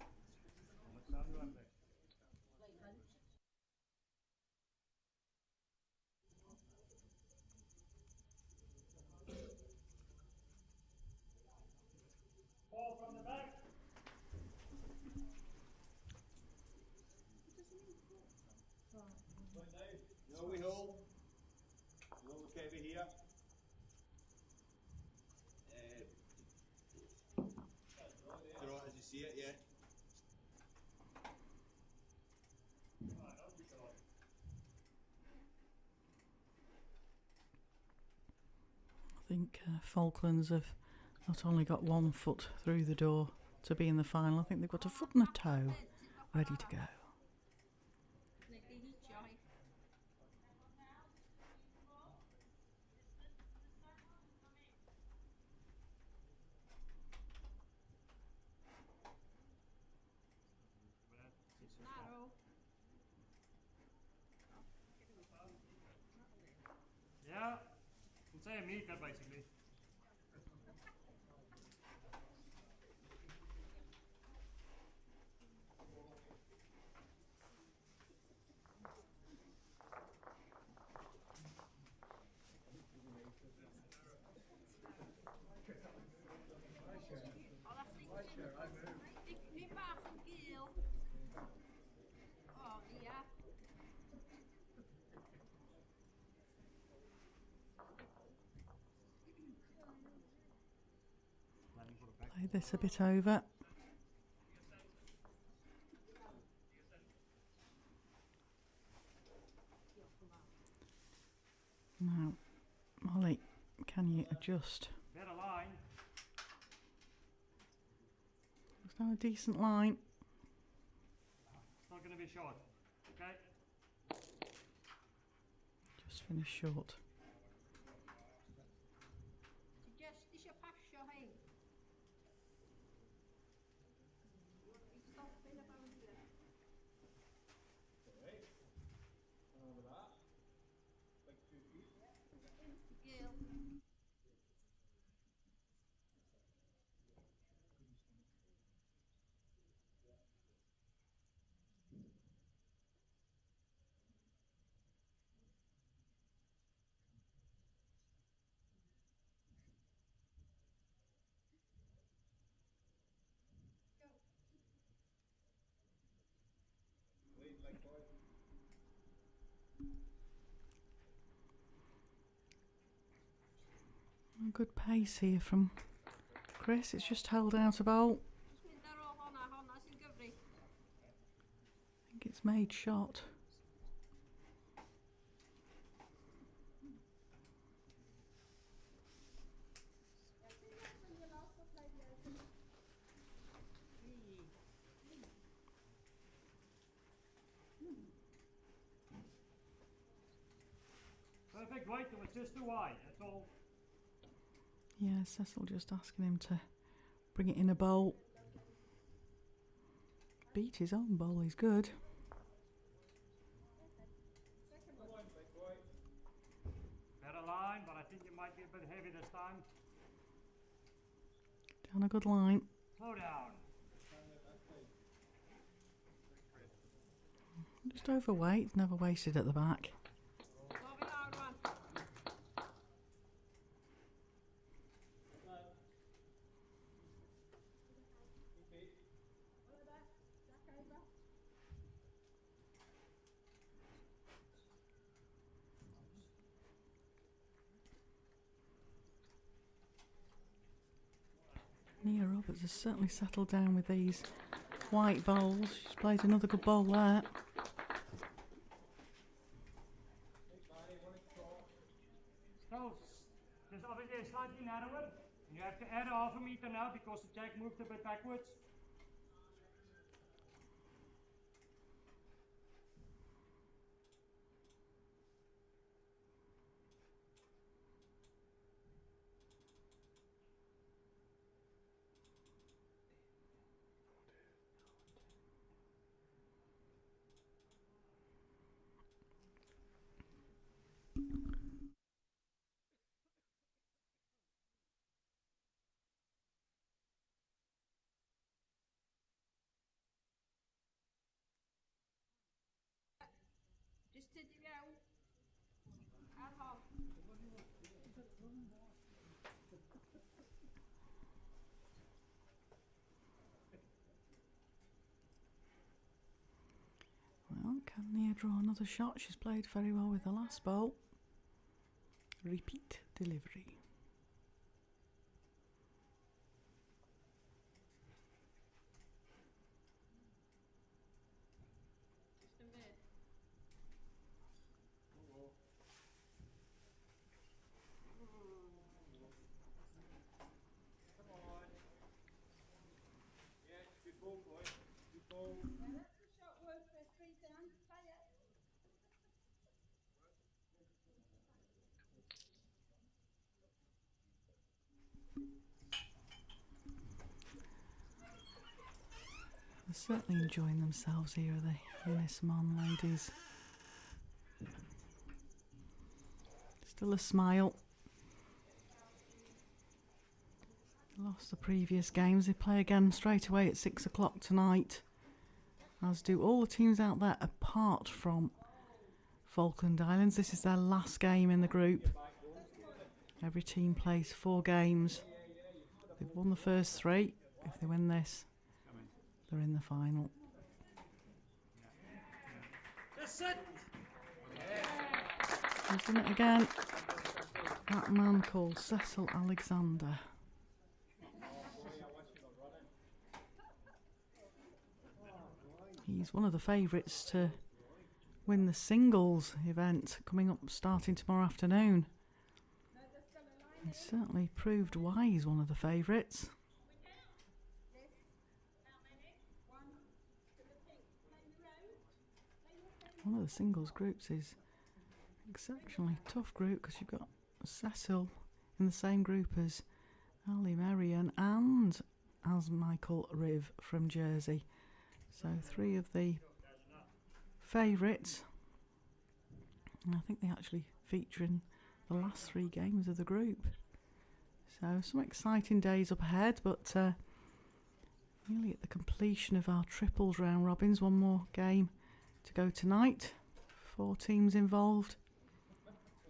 No, we hold. We hold the over here. Right as you see it, yeah. I think Falklands have not only got 1 foot through the door to be in the final, I think they've got a foot and a toe ready to go. Yeah, can say a meter basically. Oh, that's me back and Gil. Oh, yeah. Play this a bit over. Now, Molly, can you adjust? Better line. Looks now a decent line. It's not going to be short. Okay. Just finished short. Just is your pasture, hey? Stopping about here. Okay. And over that. Like 2 feet. Gil. Lead like boy. A good pace here from Chris. It's just held out a bolt. I think it's made shot. Perfect weight, it was just too wide, that's all. Yeah, Cecil just asking him to bring it in a bowl. Beat his own bowl, he's good. Come on, big boy. Better line, but I think it might be a bit heavy this time. Down a good line. Slow down. Just overweight, never wasted at the back. Nia Roberts has certainly settled down with these white bowls. She's played another good bowl there. So, there's obviously slightly narrower. And you have to add half a meter now because the jack moved a bit backwards. Just to the out. Add on. Well, can Nia draw another shot? She's played very well with the last bowl. Repeat delivery. Just a minute. Come on. Yeah, good ball, boy. Good ball. Now that's a shot worth for 3 down. Play it. They're certainly enjoying themselves here, the Ynys Mon ladies. Just Still a smile. Lost the previous games. They play again straight away at 6 o'clock tonight, as do all the teams out there apart from Falkland Islands. This is their last game in the group. Every team plays 4 games. They've won the first 3. If they win this, they're in the final. He's done it again. That man called Cecil Alexander. He's one of the favourites to win the singles event coming up starting tomorrow afternoon. He's certainly proved why he's one of the favourites. One of the singles groups is an exceptionally tough group because you've got Cecil in the same group as Ali Marion and as Michael Riv from Jersey. So 3 of the favourites, and I think they actually feature in the last 3 games of the group. So some exciting days up ahead, but nearly at the completion of our triples round robins. One more game to go tonight. 4 teams involved,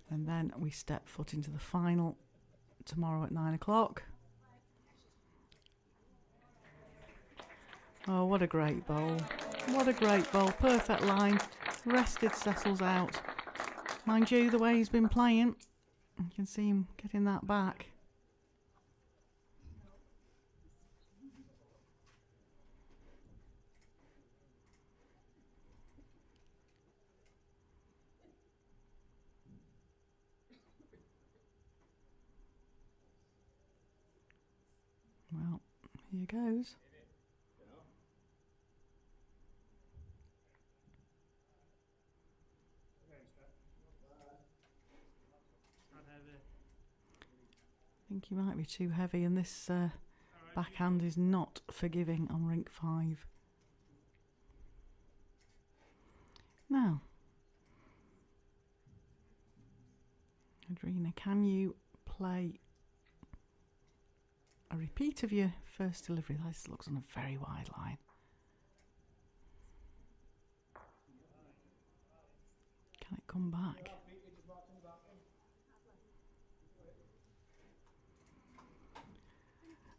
and then we step foot into the final tomorrow at 9 o'clock. Oh, what a great bowl. What a great bowl. Perfect line. Rested Cecil's out. Mind you, the way he's been playing, you can see him getting that back. Well, here goes. I think he might be too heavy, and this backhand is not forgiving on rink 5. Now, Adrina, can you play a repeat of your first delivery? This looks on a very wide line. Can it come back?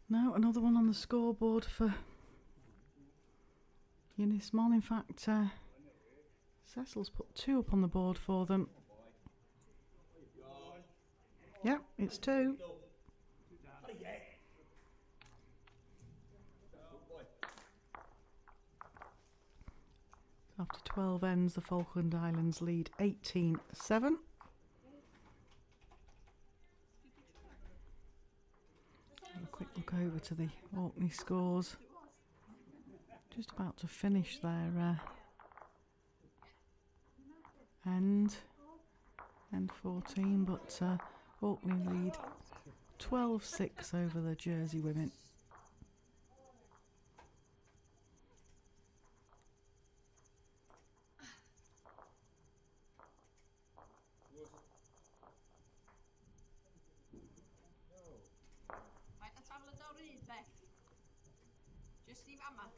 No, another one on the scoreboard for Ynys Mon. In fact, Cecil's put 2 up on the board for them. Yep, it's 2. After 12 ends, the Falkland Islands lead 18-7. A quick look over to the Orkney scores. Just about to finish their end 14, but Orkney lead 12-6 over the Jersey women. Just i mamma.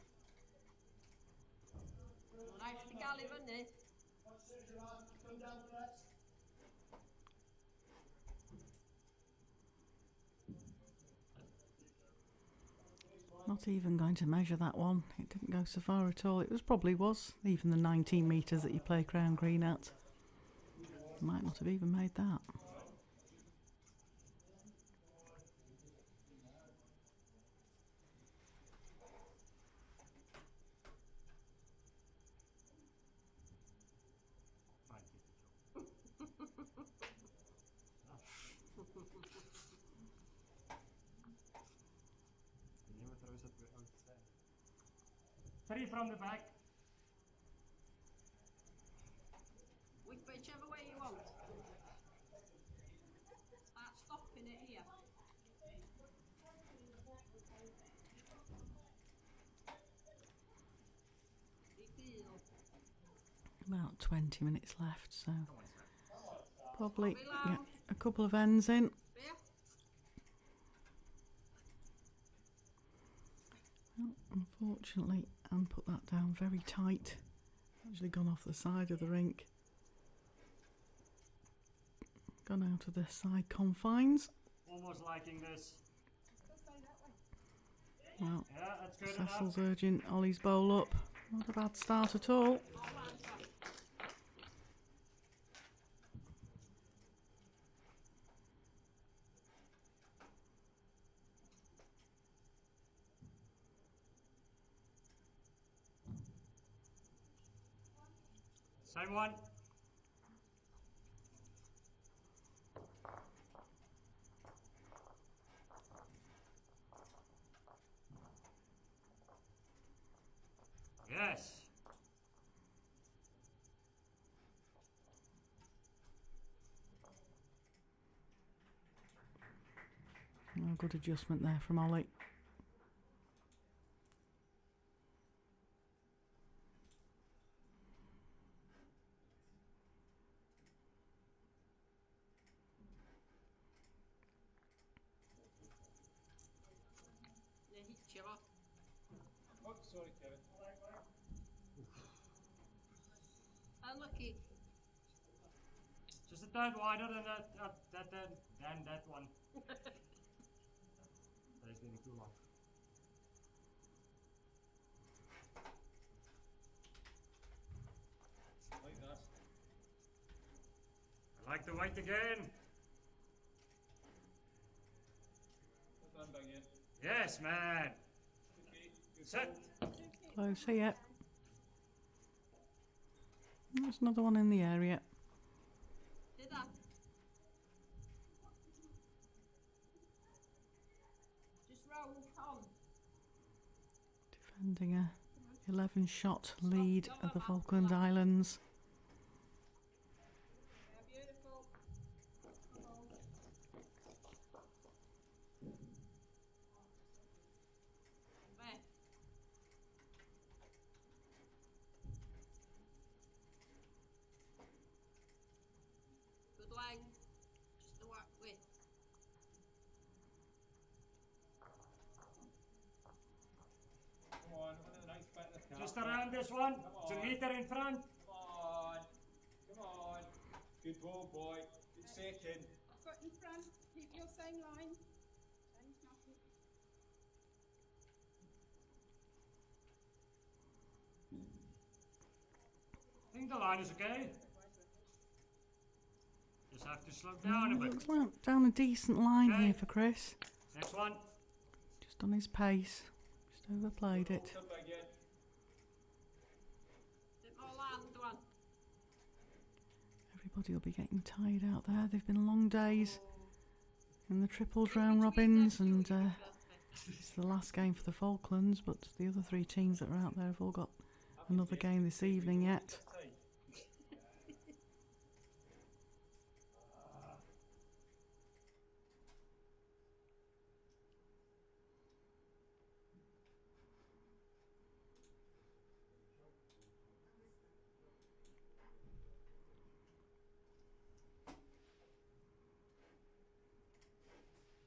Rhaid chdi gael I fyny. Not even going to measure that one. It didn't go so far at all. It probably was even the 19 metres that you play Crown Green at. Might not have even made that. Three from the back. Whichever way you want. Start stopping it here. About 20 minutes left, so probably a couple of ends in. Yeah. Well, unfortunately, Anne put that down very tight. Actually gone off the side of the rink. Gone out of the side confines. Almost liking this. Well, Yeah, that's good Cecil's enough. urging Ollie's bowl up. Not a bad start at all. All right, fine. Same one. Yes. Oh, good adjustment there from Ollie. Yeah, he's chiller. Oh, sorry, Kevin. Unlucky. Just a tad wider than that one. That is getting too long. Like that. I like the white again. Well done, again. Yes, man. Okay, good. Set. Close here. There's another one in the area. Did that? Just roll on. Defending a 11-shot lead of the Falkland Islands. Yeah, beautiful. Where? Good length. Just the whack width. Come on, a nice bit of the cap. Just around this one. Come It's a on. meter in front. Come on. Come on. Good ball, boy. Good second. Foot in front, keep your same line. Change nothing. I think the line is okay. Just have to slow down a bit. Looks like down a decent line Okay. here for Chris. Next one. Just on his pace. Just overplayed it. Hold up again. Bit more land, one. Everybody will be getting tired out there. They've been long days in the triples, round robins, and it's the last game for the Falklands, but the other three teams that are out there have all got another game this evening yet.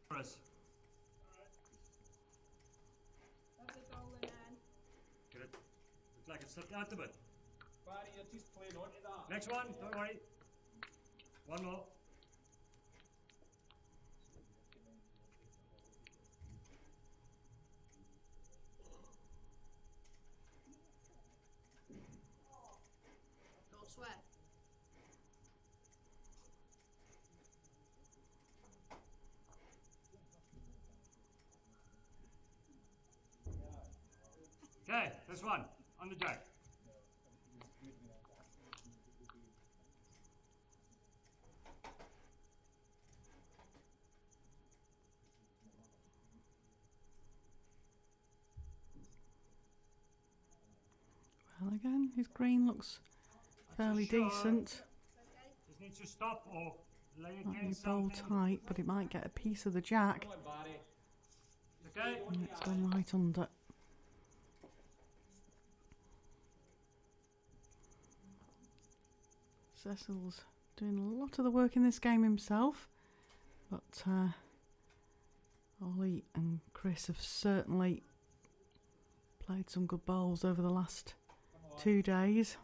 Chris. Lovely bowling, Anne. Get it. Looks like it slipped out a bit. Barry, you're just playing onto that. Next one. Don't worry. One more. Don't sweat. Okay, this one. On the jack. Well, again, his green looks fairly Sure. decent. Just needs to stop or lay Might be against bowl something. tight, but it might get a piece of the jack. Come on, Barry. Okay. And it's gone right under. Cecil's doing a lot of the work in this game himself. But Ollie and Chris have certainly played some good bowls over the last 2 days.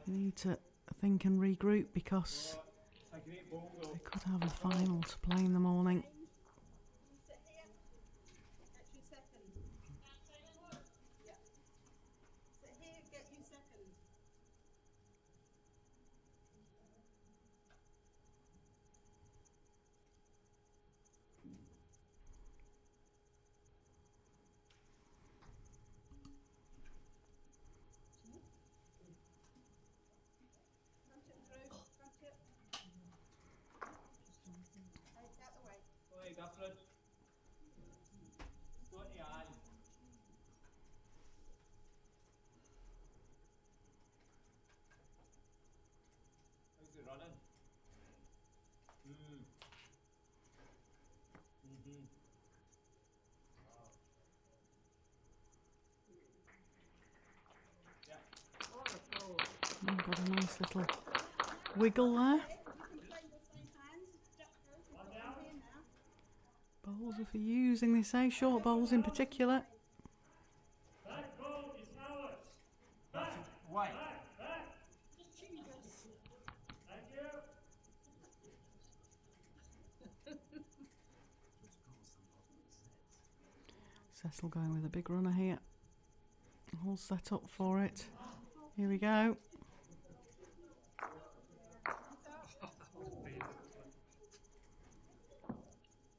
They need to think and regroup because they could have a final to play in the morning. Sit here. Get you second. Yeah. Sit here, get you second. Front it through, front it. Hey, out the way. Oi, Gafferin. Got your eye. How's it running? Yeah. You've got a nice little wiggle there. You can play the same hands. Jack goes, we've got them here now. Bowls are for using, they say, short bowls in particular. That ball is ours. Why? Thank you. Cecil going with a big runner here. All set up for it. Here we go.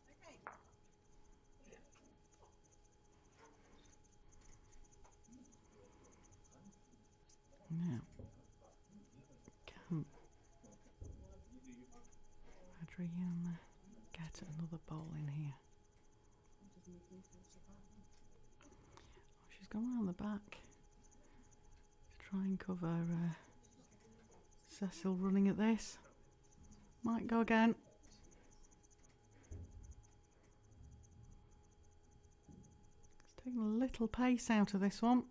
Okay. Now, can Adrian get another bowl in here? Oh, she's gone round the back to try and cover Cecil running at this. Might go again. It's taking a little pace out of this one.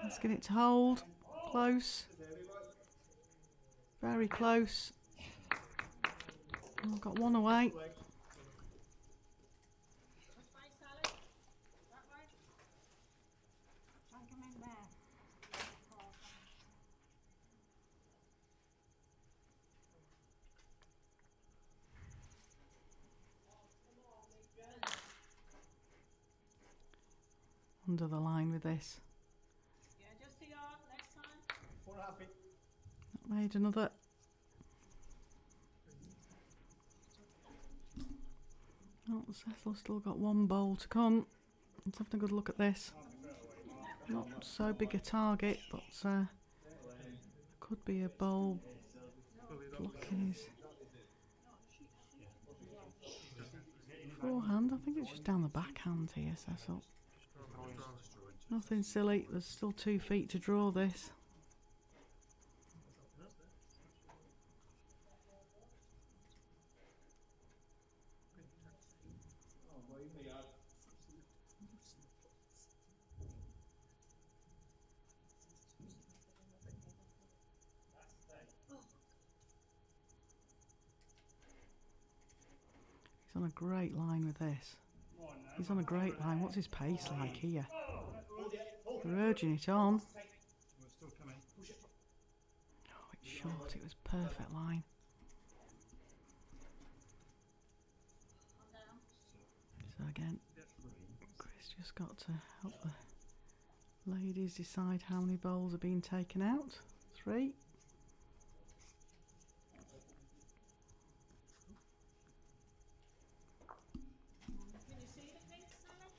Asking it to hold. Close. Very close. Oh, got one away. Which way, Sally? That way? Try and come in there. Under the line with this. Yeah, just to your next time. 4.5 feet. That made another. Oh, Cecil's still got one bowl to come. Let's have a good look at this. Not so big a target, but could be a bowl blocking his forehand. I think it's just down the backhand here, Cecil. Nothing silly. There's still 2 feet to draw this. He's on a great line with this. He's on a great line. What's his pace like here? They're urging it on. Oh, it's short. It was perfect line. So again, Chris just got to help the ladies decide how many bowls are being taken out. 3. Can you see the pink, Sally?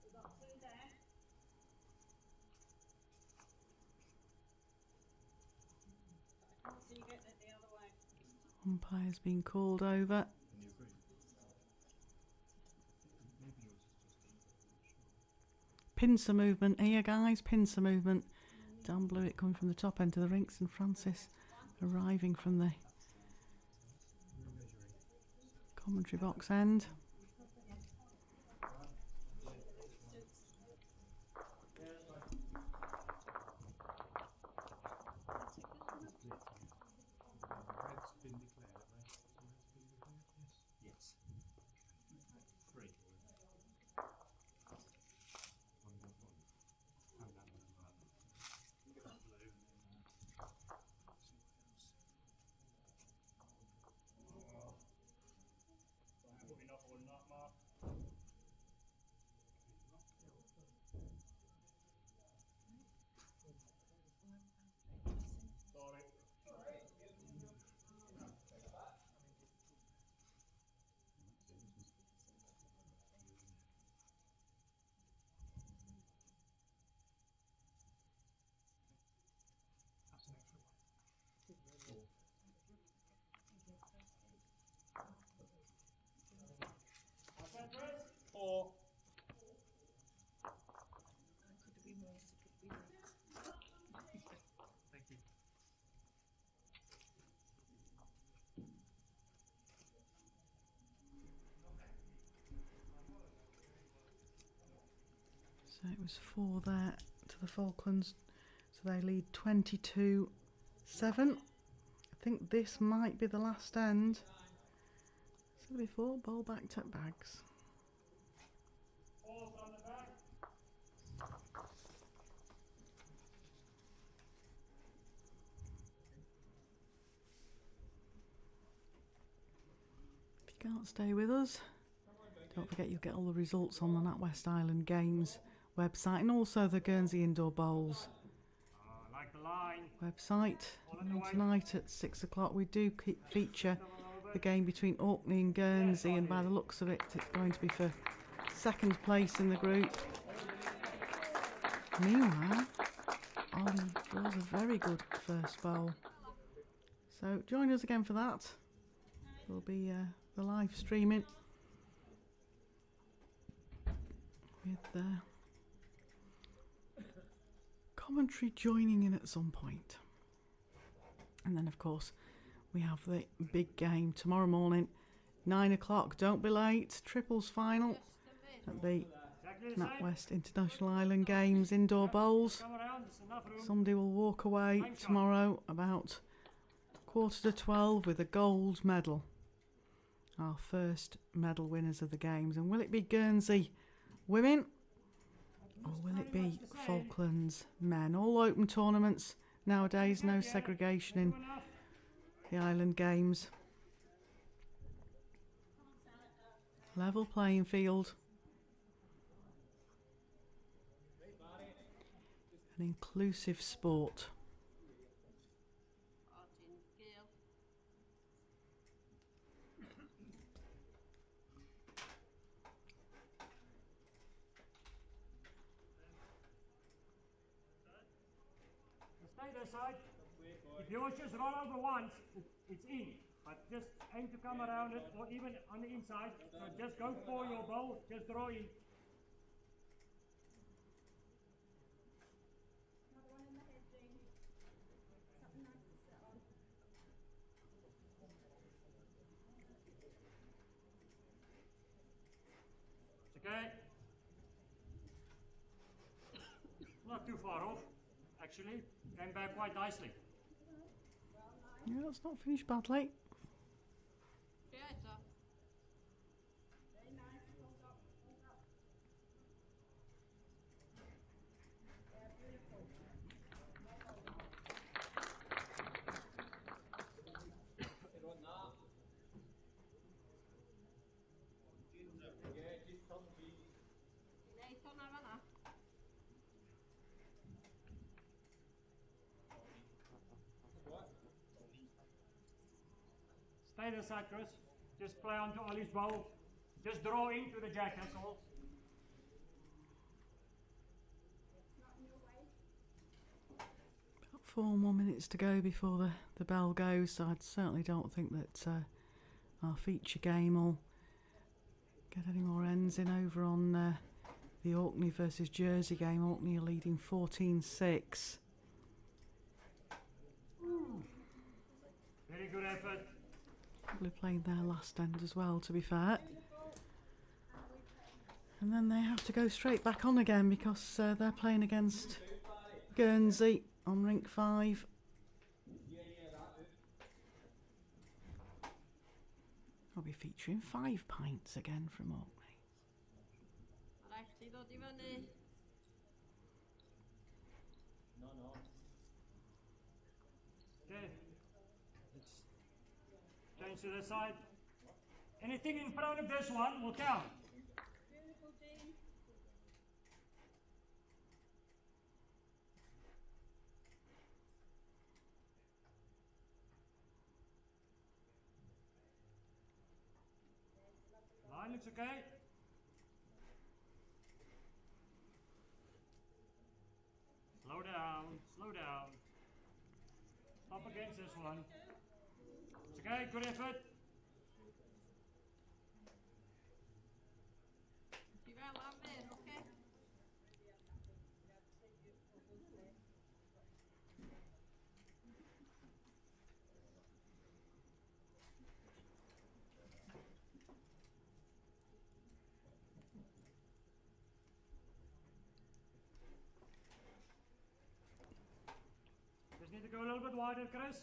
We've got 2 there. I can't see you getting it the other way. Umpire's been called over. Pincer movement here, guys. Pincer movement. Dan Blewett coming from the top end of the rinks, and Francis arriving from the commentary box end. Mark. Sorry. That's an extra one. What's that, Chris? 4. Could have been worse, it could be worse. Thank you. So it was 4 there to the Falklands. So they lead 22-7. I think this might be the last end. So before, ball back to bags. 4 from the back. If you can't stay with us, don't forget you'll get all the results on the Natwest Island Games website and also the Guernsey Indoor Bowls I like the line. website. And tonight at 6 o'clock we do feature the game between Orkney and Guernsey, and by the looks of it, it's going to be for second place in the group. Meanwhile, Ollie draws a very good first bowl. So join us again for that. There'll be the live streaming with commentary joining in at some point. And then of course we have the big game tomorrow morning, 9 o'clock. Don't be late. Triples final at the Natwest International Island Games Indoor Bowls. Somebody will walk away tomorrow about 11:45 with a gold medal. Our first medal winners of the games. And will it be Guernsey women or will it be Falklands men? All open tournaments nowadays, no segregation in the island games. Level playing field. An inclusive sport. Martin Gill. Stay there, side. If yours just run over once, it's in. But just aim to come around it, or even on the inside. So just go for your bowl, just draw in. Another one in the head, Jamie. Something nice to sit on. It's okay. Not too far off, actually. Came back quite nicely. Yeah, that's not finished badly. Yeah, it's up. Very nice. Hold up, hold up. Yeah, beautiful. Late on Havana. Stay there, side, Chris. Just play onto Ollie's bowl. Just draw into the jack, that's all. Not in your way. About 4 more minutes to go before the bell goes, so I certainly don't think that our feature game will get any more ends in over on the Orkney versus Jersey game. Orkney are leading 14-6. Very good effort. Probably played their last end as well, to be fair. And then they have to go straight back on again because they're playing against Guernsey on rink 5. I'll be featuring 5 pints again from Orkney. Rhaid ddod I fyny. Okay. Let's change to this side. Anything in front of this one will count. Beautiful, Dean. Line looks okay. Slow down, slow down. Up against this one. It's okay, good effort. Be well out there, okay? Just need to go a little bit wider, Chris.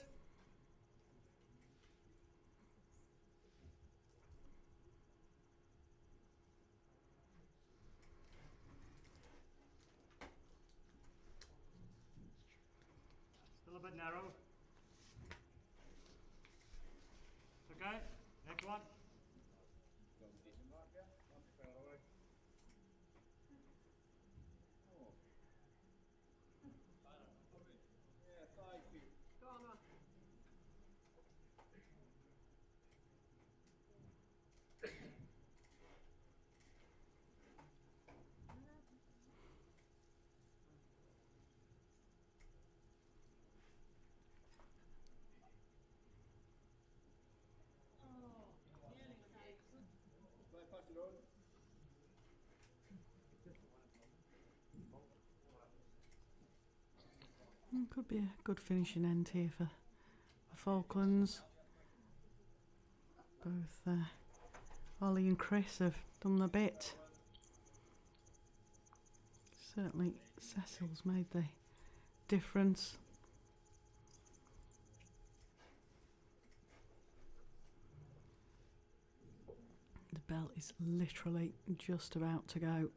Still a bit narrow. It's okay. Next one. Go on, on. Could be a good finishing end here for the Falklands. Both Ollie and Chris have done their bit. Certainly Cecil's made the difference. The bell is literally just about to go.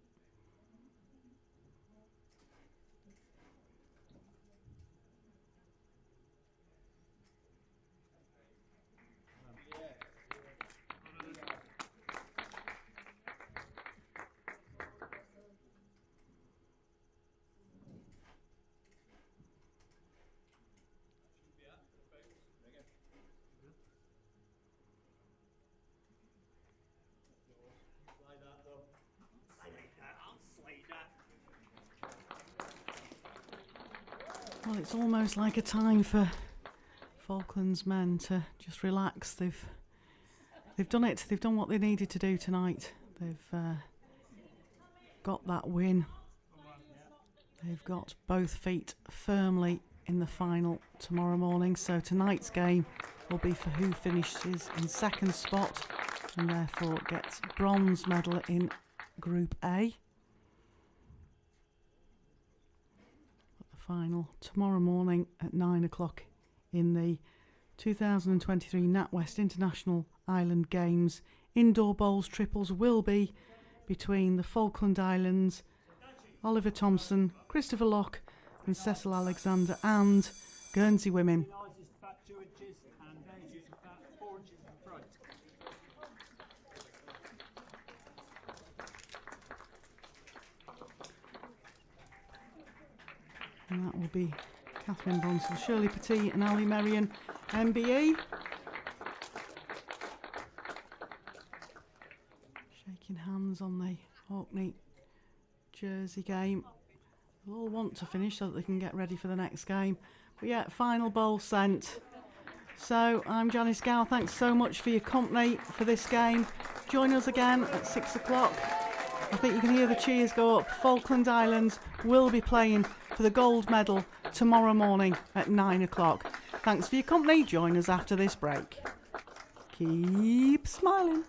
Well, it's almost like a time for Falklands Men to just relax. They've done it. They've done what they needed to do tonight. They've got that win. They've got both feet firmly in the final tomorrow morning. So tonight's game will be for who finishes in second spot and therefore gets bronze medal in Group A. Final tomorrow morning at 9 o'clock in the 2023 Natwest International Island Games. Indoor bowls triples will be between the Falkland Islands, Oliver Thompson, Christopher Locke and Cecil Alexander, and Guernsey women. About 2 inches and Daisy is about 4 inches in front. And that will be Catherine Bonsall, Shirley Petit and Ali Merian, MBE. Shaking hands on the Orkney Jersey game. They'll all want to finish so that they can get ready for the next game. But yeah, final bowl sent. So I'm Janice Gow. Thanks so much for your company for this game. Join us again at 6 o'clock. I think you can hear the cheers go up. Falkland Islands will be playing for the gold medal tomorrow morning at 9 o'clock. Thanks for your company. Join us after this break. Keep smiling.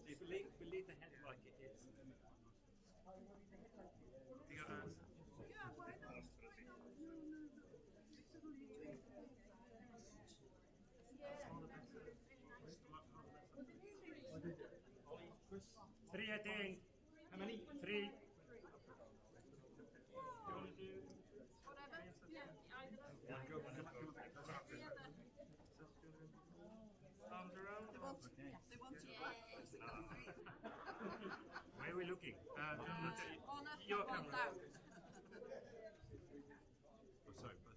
You believe the head like it is. You got that? Yeah, why not? Three, I think. How many? 3. Do you want to do? Whatever. Yeah, either of them. Go arms around. They want to practice. Where are we looking? One up, Your one camera. down. Oh, sorry, but